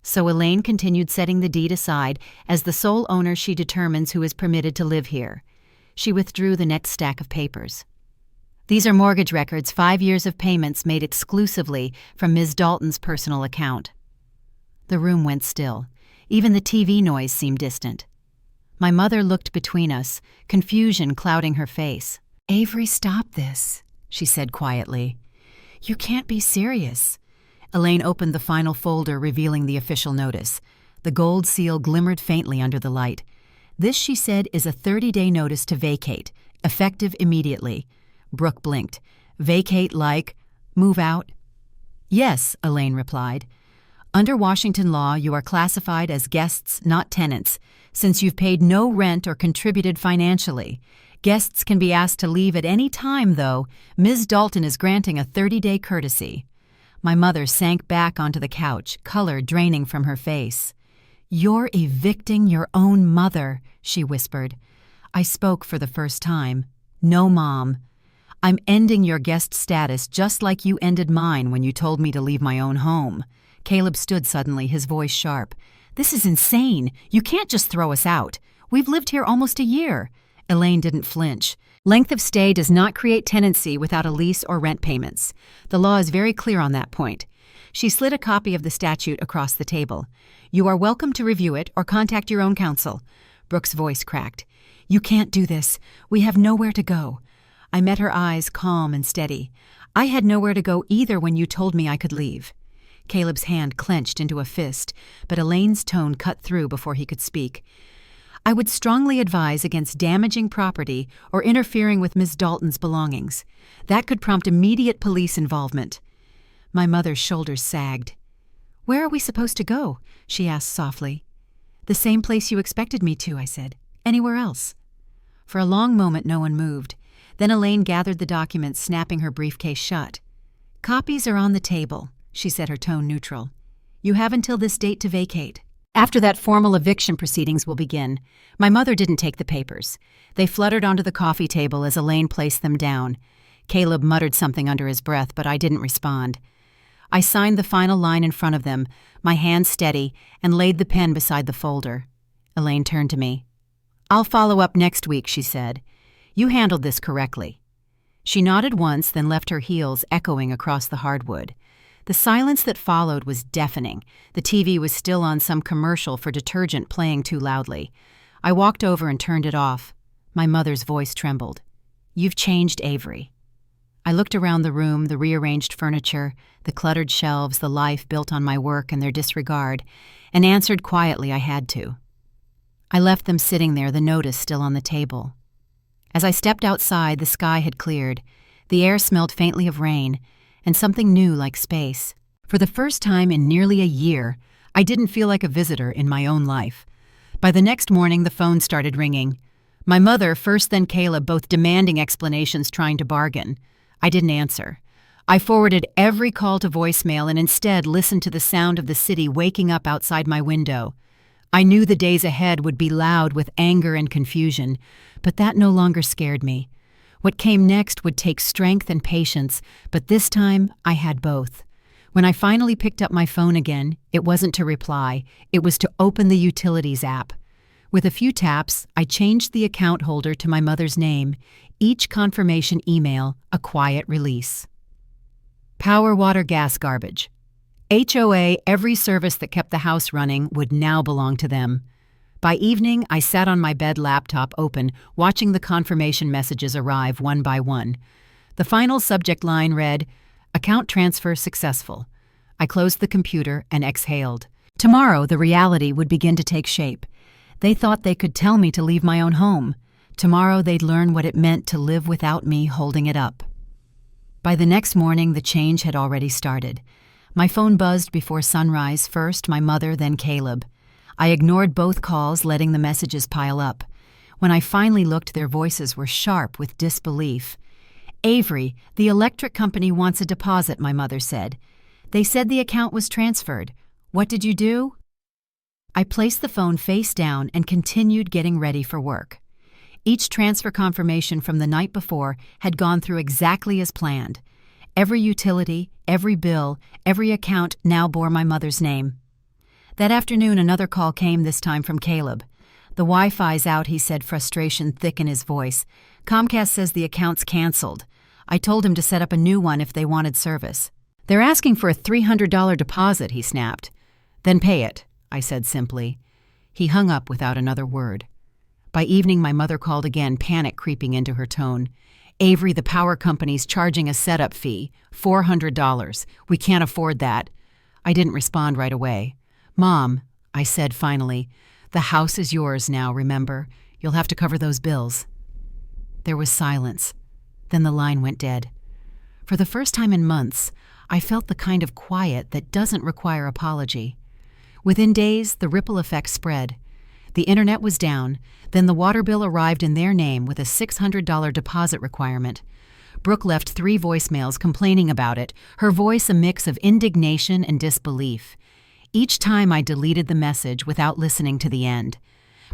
So Elaine continued setting the deed aside. As the sole owner, she determines who is permitted to live here. She withdrew the next stack of papers. These are mortgage records, 5 years of payments made exclusively from Ms. Dalton's personal account. The room went still. Even the TV noise seemed distant. My mother looked between us, confusion clouding her face. Avery, stop this, she said quietly. You can't be serious. Elaine opened the final folder, revealing the official notice. The gold seal glimmered faintly under the light. This, she said, is a 30-day notice to vacate, effective immediately. Brooke blinked. Vacate like move out? Yes, Elaine replied. Under Washington law, you are classified as guests, not tenants. Since you've paid no rent or contributed financially. Guests can be asked to leave at any time, though. Ms. Dalton is granting a 30-day courtesy. My mother sank back onto the couch, color draining from her face. You're evicting your own mother, she whispered. I spoke for the first time. No, Mom. I'm ending your guest status just like you ended mine when you told me to leave my own home. Caleb stood suddenly, his voice sharp. This is insane. You can't just throw us out. We've lived here almost a year. Elaine didn't flinch. Length of stay does not create tenancy without a lease or rent payments. The law is very clear on that point. She slid a copy of the statute across the table. You are welcome to review it or contact your own counsel. Brooke's voice cracked. You can't do this. We have nowhere to go. I met her eyes, calm and steady. I had nowhere to go either when you told me I could leave. Caleb's hand clenched into a fist, but Elaine's tone cut through before he could speak. I would strongly advise against damaging property or interfering with Ms. Dalton's belongings. That could prompt immediate police involvement. My mother's shoulders sagged. Where are we supposed to go? She asked softly. The same place you expected me to, I said. Anywhere else? For a long moment no one moved. Then Elaine gathered the documents, snapping her briefcase shut. Copies are on the table, she said, her tone neutral. You have until this date to vacate. After that, formal eviction proceedings will begin. My mother didn't take the papers. They fluttered onto the coffee table as Elaine placed them down. Caleb muttered something under his breath, but I didn't respond. I signed the final line in front of them, my hand steady, and laid the pen beside the folder. Elaine turned to me. I'll follow up next week, she said. You handled this correctly. She nodded once, then left her heels echoing across the hardwood. The silence that followed was deafening. The TV was still on some commercial for detergent playing too loudly. I walked over and turned it off. My mother's voice trembled. You've changed, Avery. I looked around the room, the rearranged furniture, the cluttered shelves, the life built on my work and their disregard, and answered quietly I had to. I left them sitting there, the notice still on the table. As I stepped outside, the sky had cleared. The air smelled faintly of rain, and something new like space. For the first time in nearly a year, I didn't feel like a visitor in my own life. By the next morning, the phone started ringing. My mother, first then Caleb, both demanding explanations, trying to bargain. I didn't answer. I forwarded every call to voicemail and instead listened to the sound of the city waking up outside my window. I knew the days ahead would be loud with anger and confusion, but that no longer scared me. What came next would take strength and patience, but this time I had both. When I finally picked up my phone again, it wasn't to reply, it was to open the Utilities app. With a few taps, I changed the account holder to my mother's name, each confirmation email a quiet release. Power, water, gas, garbage. HOA, every service that kept the house running, would now belong to them. By evening, I sat on my bed, laptop open, watching the confirmation messages arrive one by one. The final subject line read, "Account transfer successful." I closed the computer and exhaled. Tomorrow, the reality would begin to take shape. They thought they could tell me to leave my own home. Tomorrow, they'd learn what it meant to live without me holding it up. By the next morning, the change had already started. My phone buzzed before sunrise, first my mother, then Caleb. I ignored both calls, letting the messages pile up. When I finally looked, their voices were sharp with disbelief. "Avery, the electric company wants a deposit," my mother said. "They said the account was transferred. What did you do?" I placed the phone face down and continued getting ready for work. Each transfer confirmation from the night before had gone through exactly as planned. Every utility, every bill, every account now bore my mother's name. That afternoon, another call came, this time from Caleb. "The Wi-Fi's out," he said, frustration thick in his voice. "Comcast says the account's canceled. I told him to set up a new one if they wanted service." "They're asking for a $300 deposit," he snapped. "Then pay it," I said simply. He hung up without another word. By evening, my mother called again, panic creeping into her tone. "Avery, the power company's charging a setup fee, $400. We can't afford that." I didn't respond right away. "Mom," I said finally, "the house is yours now, remember? You'll have to cover those bills." There was silence. Then the line went dead. For the first time in months, I felt the kind of quiet that doesn't require apology. Within days, the ripple effect spread. The internet was down, then the water bill arrived in their name with a $600 deposit requirement. Brooke left 3 voicemails complaining about it, her voice a mix of indignation and disbelief. Each time I deleted the message without listening to the end.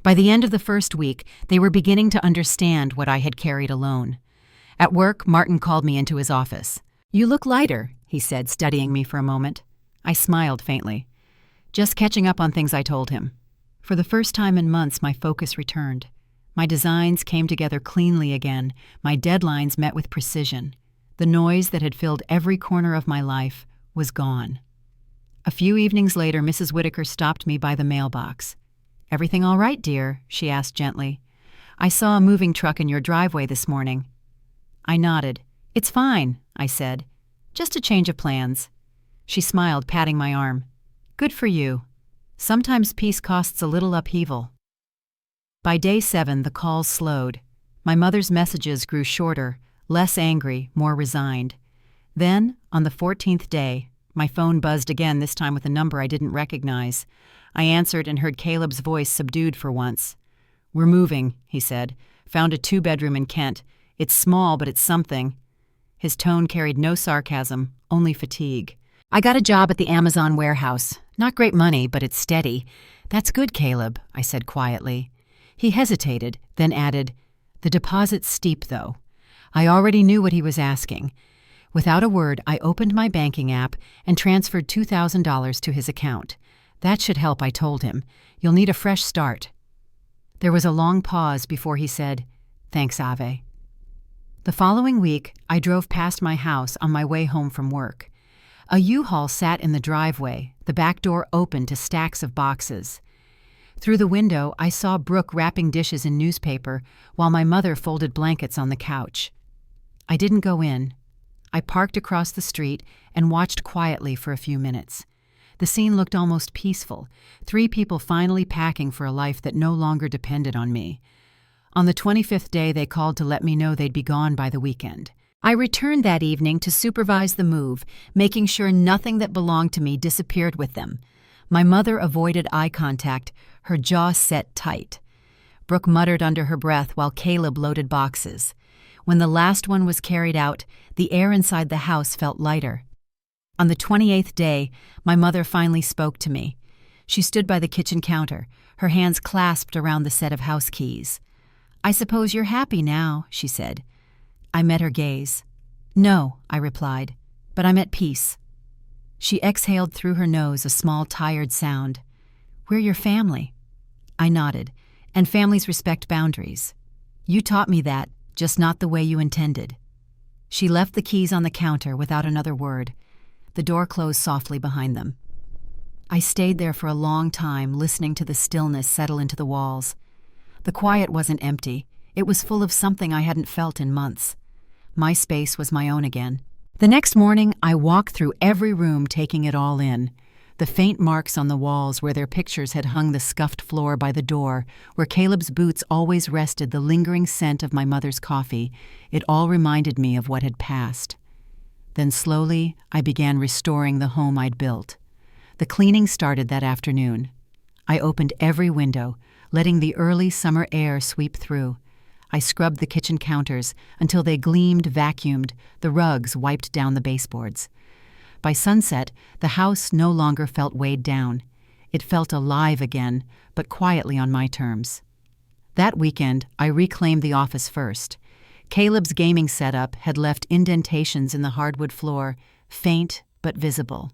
By the end of the first week, they were beginning to understand what I had carried alone. At work, Martin called me into his office. "You look lighter," he said, studying me for a moment. I smiled faintly. "Just catching up on things," I told him. For the first time in months, my focus returned. My designs came together cleanly again, my deadlines met with precision. The noise that had filled every corner of my life was gone. A few evenings later, Mrs. Whitaker stopped me by the mailbox. "Everything all right, dear?" she asked gently. "I saw a moving truck in your driveway this morning." I nodded. "It's fine," I said. "Just a change of plans." She smiled, patting my arm. "Good for you. Sometimes peace costs a little upheaval." By day 7, the calls slowed. My mother's messages grew shorter, less angry, more resigned. Then, on the 14th day, my phone buzzed again, this time with a number I didn't recognize. I answered and heard Caleb's voice subdued for once. "We're moving," he said. "Found a 2-bedroom in Kent. It's small, but it's something." His tone carried no sarcasm, only fatigue. "I got a job at the Amazon warehouse. Not great money, but it's steady." "That's good, Caleb," I said quietly. He hesitated, then added, "The deposit's steep, though." I already knew what he was asking. Without a word, I opened my banking app and transferred $2,000 to his account. "That should help," I told him. "You'll need a fresh start." There was a long pause before he said, "Thanks, Ave." The following week, I drove past my house on my way home from work. A U-Haul sat in the driveway, the back door open to stacks of boxes. Through the window, I saw Brooke wrapping dishes in newspaper while my mother folded blankets on the couch. I didn't go in. I parked across the street and watched quietly for a few minutes. The scene looked almost peaceful, 3 people finally packing for a life that no longer depended on me. On the 25th day, they called to let me know they'd be gone by the weekend. I returned that evening to supervise the move, making sure nothing that belonged to me disappeared with them. My mother avoided eye contact, her jaw set tight. Brooke muttered under her breath while Caleb loaded boxes. When the last one was carried out, the air inside the house felt lighter. On the 28th day, my mother finally spoke to me. She stood by the kitchen counter, her hands clasped around the set of house keys. "I suppose you're happy now," she said. I met her gaze. "No," I replied, "but I'm at peace." She exhaled through her nose a small, tired sound. "We're your family." I nodded, "And families respect boundaries. You taught me that, just not the way you intended." She left the keys on the counter without another word. The door closed softly behind them. I stayed there for a long time, listening to the stillness settle into the walls. The quiet wasn't empty. It was full of something I hadn't felt in months. My space was my own again. The next morning, I walked through every room, taking it all in. The faint marks on the walls where their pictures had hung, the scuffed floor by the door, where Caleb's boots always rested, the lingering scent of my mother's coffee. It all reminded me of what had passed. Then slowly, I began restoring the home I'd built. The cleaning started that afternoon. I opened every window, letting the early summer air sweep through. I scrubbed the kitchen counters until they gleamed, vacuumed, the rugs wiped down the baseboards. By sunset, the house no longer felt weighed down. It felt alive again, but quietly on my terms. That weekend, I reclaimed the office first. Caleb's gaming setup had left indentations in the hardwood floor, faint but visible.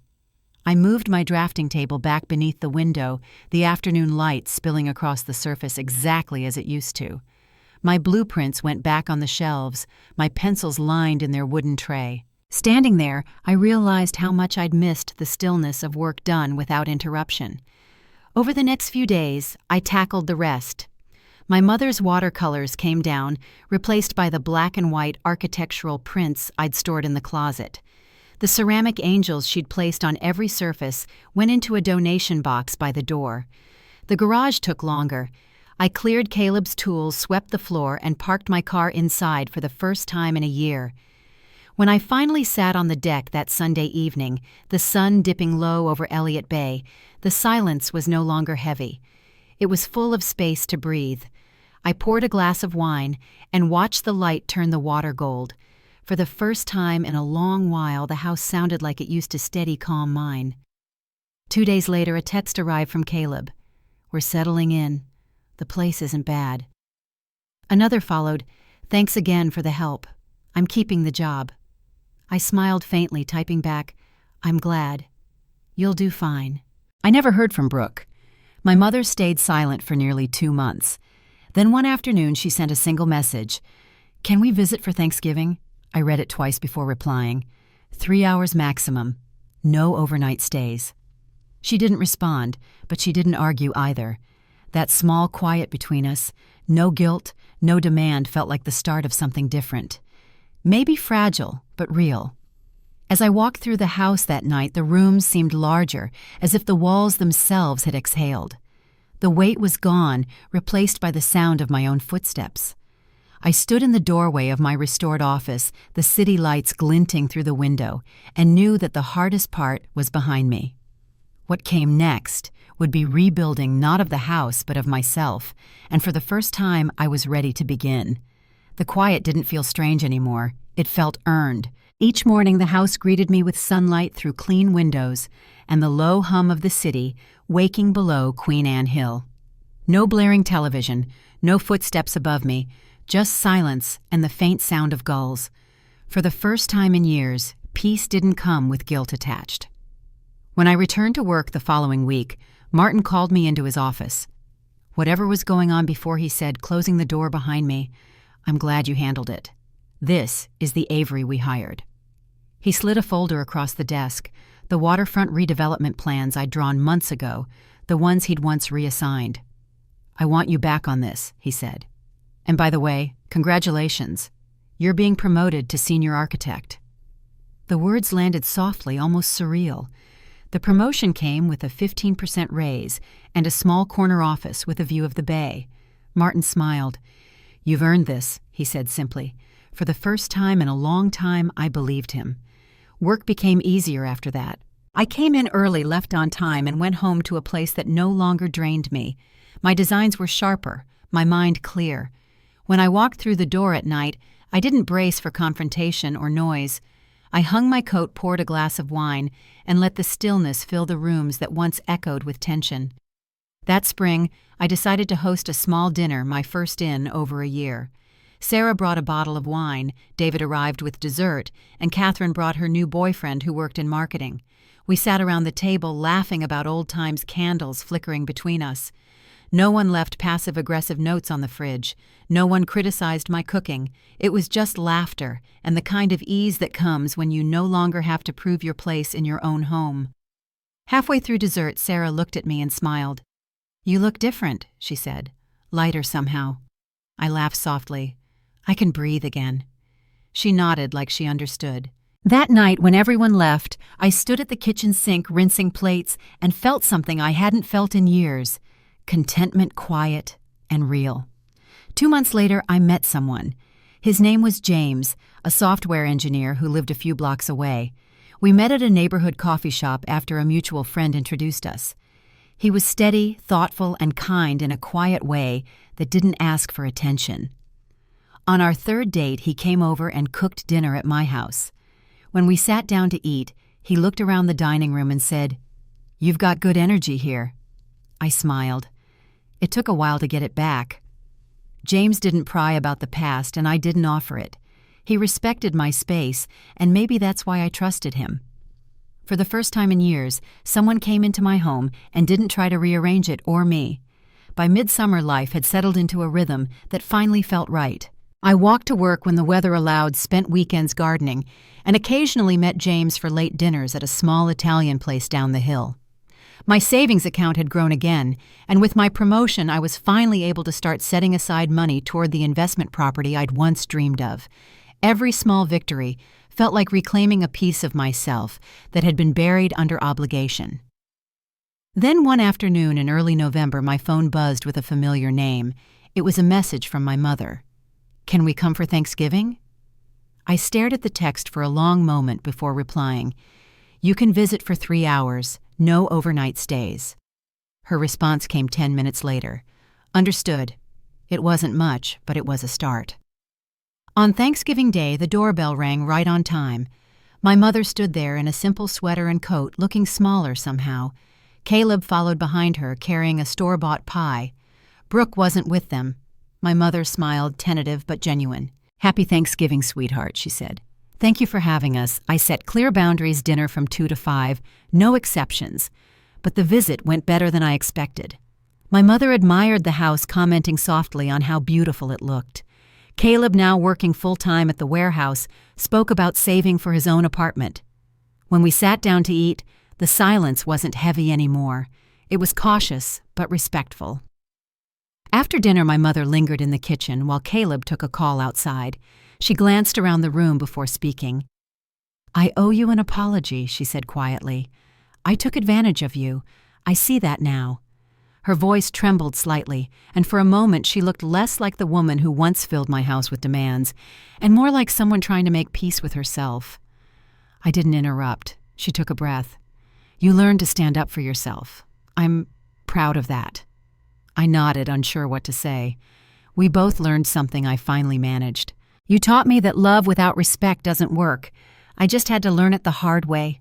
I moved my drafting table back beneath the window, the afternoon light spilling across the surface exactly as it used to. My blueprints went back on the shelves, my pencils lined in their wooden tray. Standing there, I realized how much I'd missed the stillness of work done without interruption. Over the next few days, I tackled the rest. My mother's watercolors came down, replaced by the black and white architectural prints I'd stored in the closet. The ceramic angels she'd placed on every surface went into a donation box by the door. The garage took longer. I cleared Caleb's tools, swept the floor, and parked my car inside for the first time in a year. When I finally sat on the deck that Sunday evening, the sun dipping low over Elliott Bay, the silence was no longer heavy. It was full of space to breathe. I poured a glass of wine and watched the light turn the water gold. For the first time in a long while, the house sounded like it used to steady, calm mine. 2 days later, a text arrived from Caleb. "We're settling in. The place isn't bad." Another followed. "Thanks again for the help. I'm keeping the job." I smiled faintly, typing back, "I'm glad. You'll do fine." I never heard from Brooke. My mother stayed silent for nearly 2 months. Then one afternoon she sent a single message. "Can we visit for Thanksgiving?" I read it twice before replying. 3 hours maximum. No overnight stays. She didn't respond, but she didn't argue either. That small quiet between us, no guilt, no demand, felt like the start of something different. Maybe fragile, but real. As I walked through the house that night, the rooms seemed larger, as if the walls themselves had exhaled. The weight was gone, replaced by the sound of my own footsteps. I stood in the doorway of my restored office, the city lights glinting through the window, and knew that the hardest part was behind me. What came next would be rebuilding not of the house but of myself, and for the first time I was ready to begin. The quiet didn't feel strange anymore. It felt earned. Each morning the house greeted me with sunlight through clean windows and the low hum of the city waking below Queen Anne Hill. No blaring television, no footsteps above me, just silence and the faint sound of gulls. For the first time in years, peace didn't come with guilt attached. When I returned to work the following week, Martin called me into his office. Whatever was going on before, he said, closing the door behind me, "I'm glad you handled it. This is the Avery we hired." He slid a folder across the desk, the waterfront redevelopment plans I'd drawn months ago, the ones he'd once reassigned. "I want you back on this," he said. "And by the way, congratulations. You're being promoted to senior architect." The words landed softly, almost surreal. The promotion came with a 15% raise and a small corner office with a view of the bay. Martin smiled. "You've earned this," he said simply. For the first time in a long time, I believed him. Work became easier after that. I came in early, left on time, and went home to a place that no longer drained me. My designs were sharper, my mind clear. When I walked through the door at night, I didn't brace for confrontation or noise. I hung my coat, poured a glass of wine, and let the stillness fill the rooms that once echoed with tension. That spring, I decided to host a small dinner, my first in over a year. Sarah brought a bottle of wine, David arrived with dessert, and Catherine brought her new boyfriend who worked in marketing. We sat around the table laughing about old times, candles flickering between us. No one left passive-aggressive notes on the fridge. No one criticized my cooking. It was just laughter and the kind of ease that comes when you no longer have to prove your place in your own home. Halfway through dessert, Sarah looked at me and smiled. "You look different," she said. "Lighter somehow." I laughed softly. "I can breathe again." She nodded like she understood. That night, when everyone left, I stood at the kitchen sink rinsing plates and felt something I hadn't felt in years. Contentment, quiet, and real. 2 months later, I met someone. His name was James, a software engineer who lived a few blocks away. We met at a neighborhood coffee shop after a mutual friend introduced us. He was steady, thoughtful, and kind in a quiet way that didn't ask for attention. On our third date, he came over and cooked dinner at my house. When we sat down to eat, he looked around the dining room and said, "You've got good energy here." I smiled. It took a while to get it back. James didn't pry about the past, and I didn't offer it. He respected my space, and maybe that's why I trusted him. For the first time in years, someone came into my home and didn't try to rearrange it or me. By midsummer, life had settled into a rhythm that finally felt right. I walked to work when the weather allowed, spent weekends gardening, and occasionally met James for late dinners at a small Italian place down the hill. My savings account had grown again, and with my promotion I was finally able to start setting aside money toward the investment property I'd once dreamed of. Every small victory felt like reclaiming a piece of myself that had been buried under obligation. Then one afternoon in early November, my phone buzzed with a familiar name. It was a message from my mother. "Can we come for Thanksgiving?" I stared at the text for a long moment before replying. "You can visit for 3 hours, no overnight stays." Her response came 10 minutes later. "Understood." It wasn't much, but it was a start. On Thanksgiving Day, the doorbell rang right on time. My mother stood there in a simple sweater and coat, looking smaller somehow. Caleb followed behind her, carrying a store-bought pie. Brooke wasn't with them. My mother smiled, tentative but genuine. "Happy Thanksgiving, sweetheart," she said. "Thank you for having us." I set clear boundaries, dinner from 2 to 5, no exceptions. But the visit went better than I expected. My mother admired the house, commenting softly on how beautiful it looked. Caleb, now working full-time at the warehouse, spoke about saving for his own apartment. When we sat down to eat, the silence wasn't heavy anymore. It was cautious, but respectful. After dinner, my mother lingered in the kitchen while Caleb took a call outside. She glanced around the room before speaking. "I owe you an apology," she said quietly. "I took advantage of you. I see that now." Her voice trembled slightly, and for a moment she looked less like the woman who once filled my house with demands, and more like someone trying to make peace with herself. I didn't interrupt. She took a breath. "You learned to stand up for yourself. I'm proud of that." I nodded, unsure what to say. "We both learned something I finally managed. You taught me that love without respect doesn't work. I just had to learn it the hard way."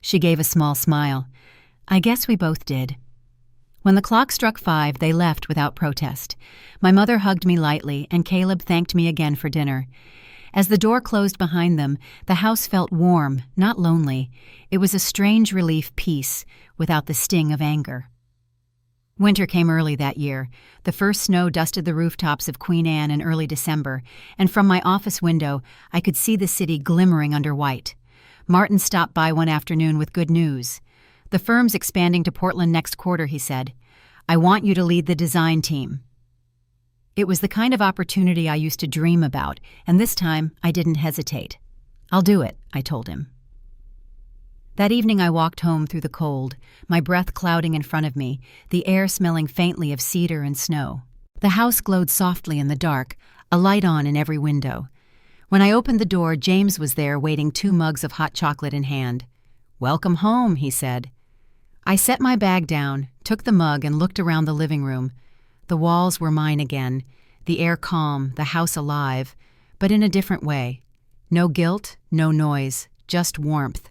She gave a small smile. "I guess we both did." When the clock struck 5, they left without protest. My mother hugged me lightly, and Caleb thanked me again for dinner. As the door closed behind them, the house felt warm, not lonely. It was a strange relief, peace, without the sting of anger. Winter came early that year. The first snow dusted the rooftops of Queen Anne in early December, and from my office window, I could see the city glimmering under white. Martin stopped by one afternoon with good news. "The firm's expanding to Portland next quarter," he said. "I want you to lead the design team." It was the kind of opportunity I used to dream about, and this time I didn't hesitate. "I'll do it," I told him. That evening I walked home through the cold, my breath clouding in front of me, the air smelling faintly of cedar and snow. The house glowed softly in the dark, a light on in every window. When I opened the door, James was there waiting, 2 mugs of hot chocolate in hand. "Welcome home," he said. I set my bag down, took the mug, and looked around the living room. The walls were mine again, the air calm, the house alive, but in a different way. No guilt, no noise, just warmth.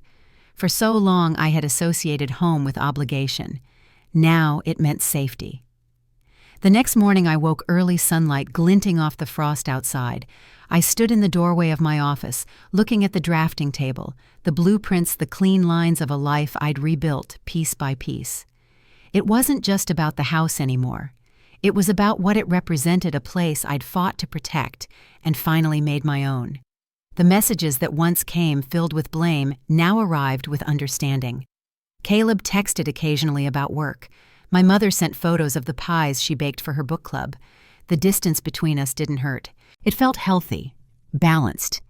For so long I had associated home with obligation. Now it meant safety. The next morning I woke early, sunlight glinting off the frost outside. I stood in the doorway of my office, looking at the drafting table, the blueprints, the clean lines of a life I'd rebuilt piece by piece. It wasn't just about the house anymore. It was about what it represented, a place I'd fought to protect and finally made my own. The messages that once came filled with blame now arrived with understanding. Caleb texted occasionally about work. My mother sent photos of the pies she baked for her book club. The distance between us didn't hurt. It felt healthy, balanced,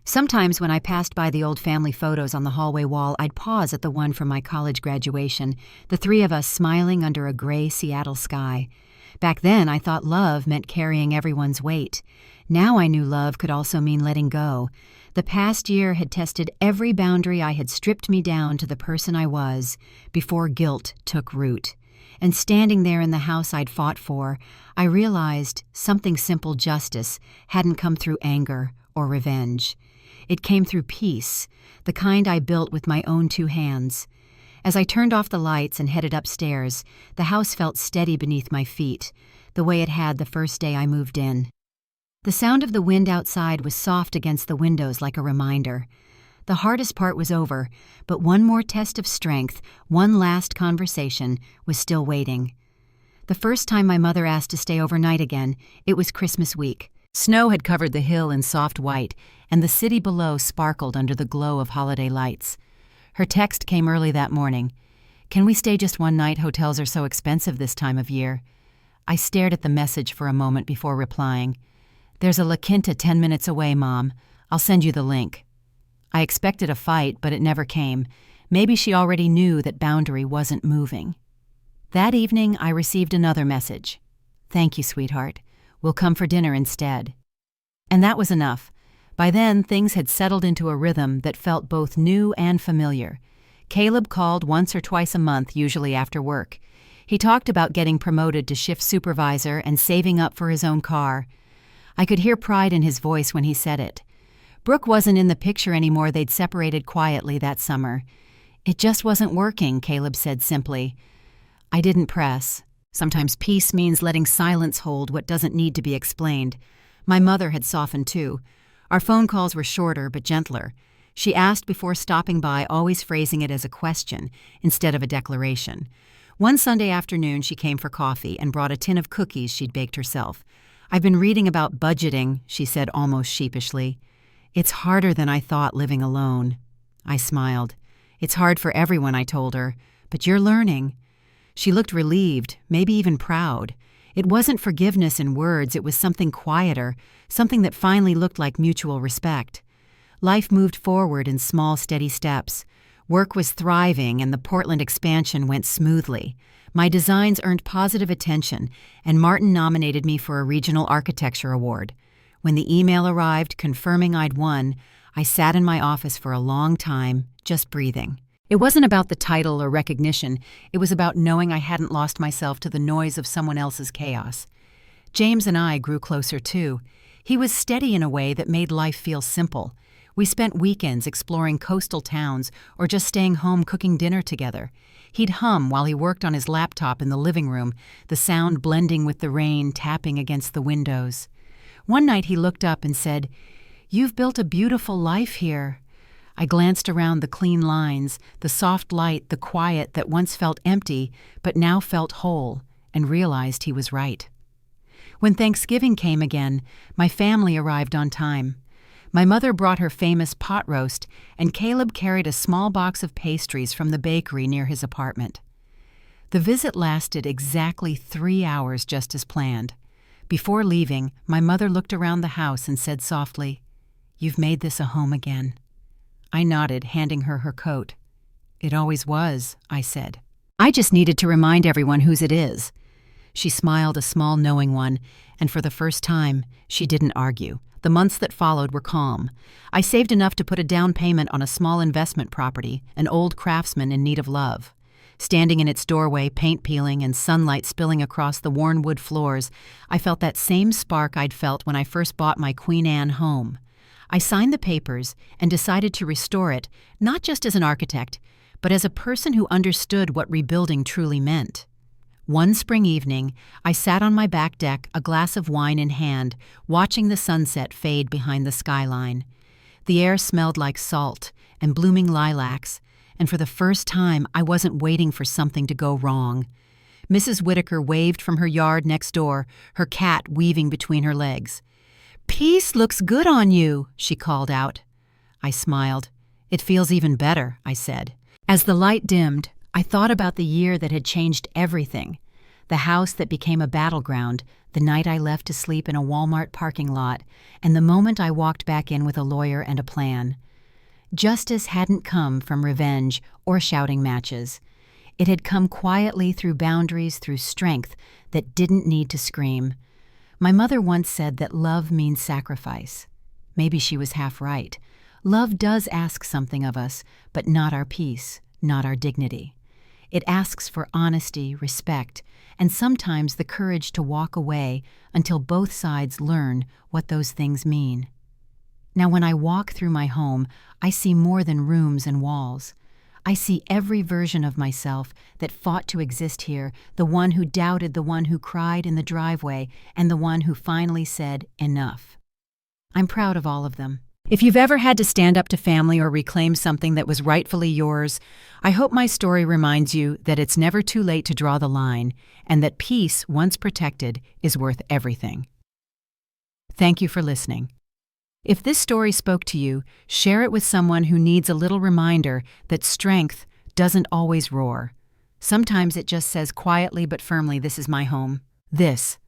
Sometimes when I passed by the old family photos on the hallway wall, I'd pause at the one from my college graduation, the three of us smiling under a gray Seattle sky. Back then, I thought love meant carrying everyone's weight. Now I knew love could also mean letting go. The past year had tested every boundary I had stripped me down to the person I was before guilt took root. And standing there in the house I'd fought for, I realized something simple: justice hadn't come through anger or revenge. It came through peace, the kind I built with my own two hands. As I turned off the lights and headed upstairs, the house felt steady beneath my feet, the way it had the first day I moved in. The sound of the wind outside was soft against the windows like a reminder. The hardest part was over, but one more test of strength, one last conversation, was still waiting. The first time my mother asked to stay overnight again, it was Christmas week. Snow had covered the hill in soft white, and the city below sparkled under the glow of holiday lights. Her text came early that morning. "Can we stay just one night? Hotels are so expensive this time of year." I stared at the message for a moment before replying. "There's a La Quinta 10 minutes away, Mom. I'll send you the link." I expected a fight, but it never came. Maybe she already knew that boundary wasn't moving. That evening, I received another message. "Thank you, sweetheart. We'll come for dinner instead." And that was enough. By then, things had settled into a rhythm that felt both new and familiar. Caleb called once or twice a month, usually after work. He talked about getting promoted to shift supervisor and saving up for his own car. I could hear pride in his voice when he said it. Brooke wasn't in the picture anymore. They'd separated quietly that summer. "It just wasn't working," Caleb said simply. I didn't press. Sometimes peace means letting silence hold what doesn't need to be explained. My mother had softened too. Our phone calls were shorter but gentler. She asked before stopping by, always phrasing it as a question instead of a declaration. One Sunday afternoon she came for coffee and brought a tin of cookies she'd baked herself. "I've been reading about budgeting," she said almost sheepishly. "It's harder than I thought living alone." I smiled. "It's hard for everyone," I told her, "but you're learning." She looked relieved, maybe even proud. It wasn't forgiveness in words, it was something quieter, something that finally looked like mutual respect. Life moved forward in small, steady steps. Work was thriving and the Portland expansion went smoothly. My designs earned positive attention, and Martin nominated me for a regional architecture award. When the email arrived confirming I'd won, I sat in my office for a long time, just breathing. It wasn't about the title or recognition, it was about knowing I hadn't lost myself to the noise of someone else's chaos. James and I grew closer too. He was steady in a way that made life feel simple. We spent weekends exploring coastal towns or just staying home cooking dinner together. He'd hum while he worked on his laptop in the living room, the sound blending with the rain tapping against the windows. One night he looked up and said, "You've built a beautiful life here." I glanced around the clean lines, the soft light, the quiet that once felt empty but now felt whole, and realized he was right. When Thanksgiving came again, my family arrived on time. My mother brought her famous pot roast, and Caleb carried a small box of pastries from the bakery near his apartment. The visit lasted exactly 3 hours, just as planned. Before leaving, my mother looked around the house and said softly, "You've made this a home again." I nodded, handing her her coat. "It always was," I said. "I just needed to remind everyone whose it is." She smiled, a small knowing one, and for the first time, she didn't argue. The months that followed were calm. I saved enough to put a down payment on a small investment property, an old craftsman in need of love. Standing in its doorway, paint peeling and sunlight spilling across the worn wood floors, I felt that same spark I'd felt when I first bought my Queen Anne home. I signed the papers and decided to restore it, not just as an architect, but as a person who understood what rebuilding truly meant. One spring evening, I sat on my back deck, a glass of wine in hand, watching the sunset fade behind the skyline. The air smelled like salt and blooming lilacs, and for the first time, I wasn't waiting for something to go wrong. Mrs. Whitaker waved from her yard next door, her cat weaving between her legs. "Peace looks good on you," she called out. I smiled. "It feels even better," I said. As the light dimmed, I thought about the year that had changed everything. the house that became a battleground, the night I left to sleep in a Walmart parking lot, and the moment I walked back in with a lawyer and a plan. Justice hadn't come from revenge or shouting matches. It had come quietly through boundaries, through strength that didn't need to scream. My mother once said that love means sacrifice. Maybe she was half right. Love does ask something of us, but not our peace, not our dignity. It asks for honesty, respect, and sometimes the courage to walk away until both sides learn what those things mean. Now, when I walk through my home, I see more than rooms and walls. I see every version of myself that fought to exist here, the one who doubted, the one who cried in the driveway, and the one who finally said, enough. I'm proud of all of them. If you've ever had to stand up to family or reclaim something that was rightfully yours, I hope my story reminds you that it's never too late to draw the line, and that peace, once protected, is worth everything. Thank you for listening. If this story spoke to you, share it with someone who needs a little reminder that strength doesn't always roar. Sometimes it just says quietly but firmly, "This is my home. This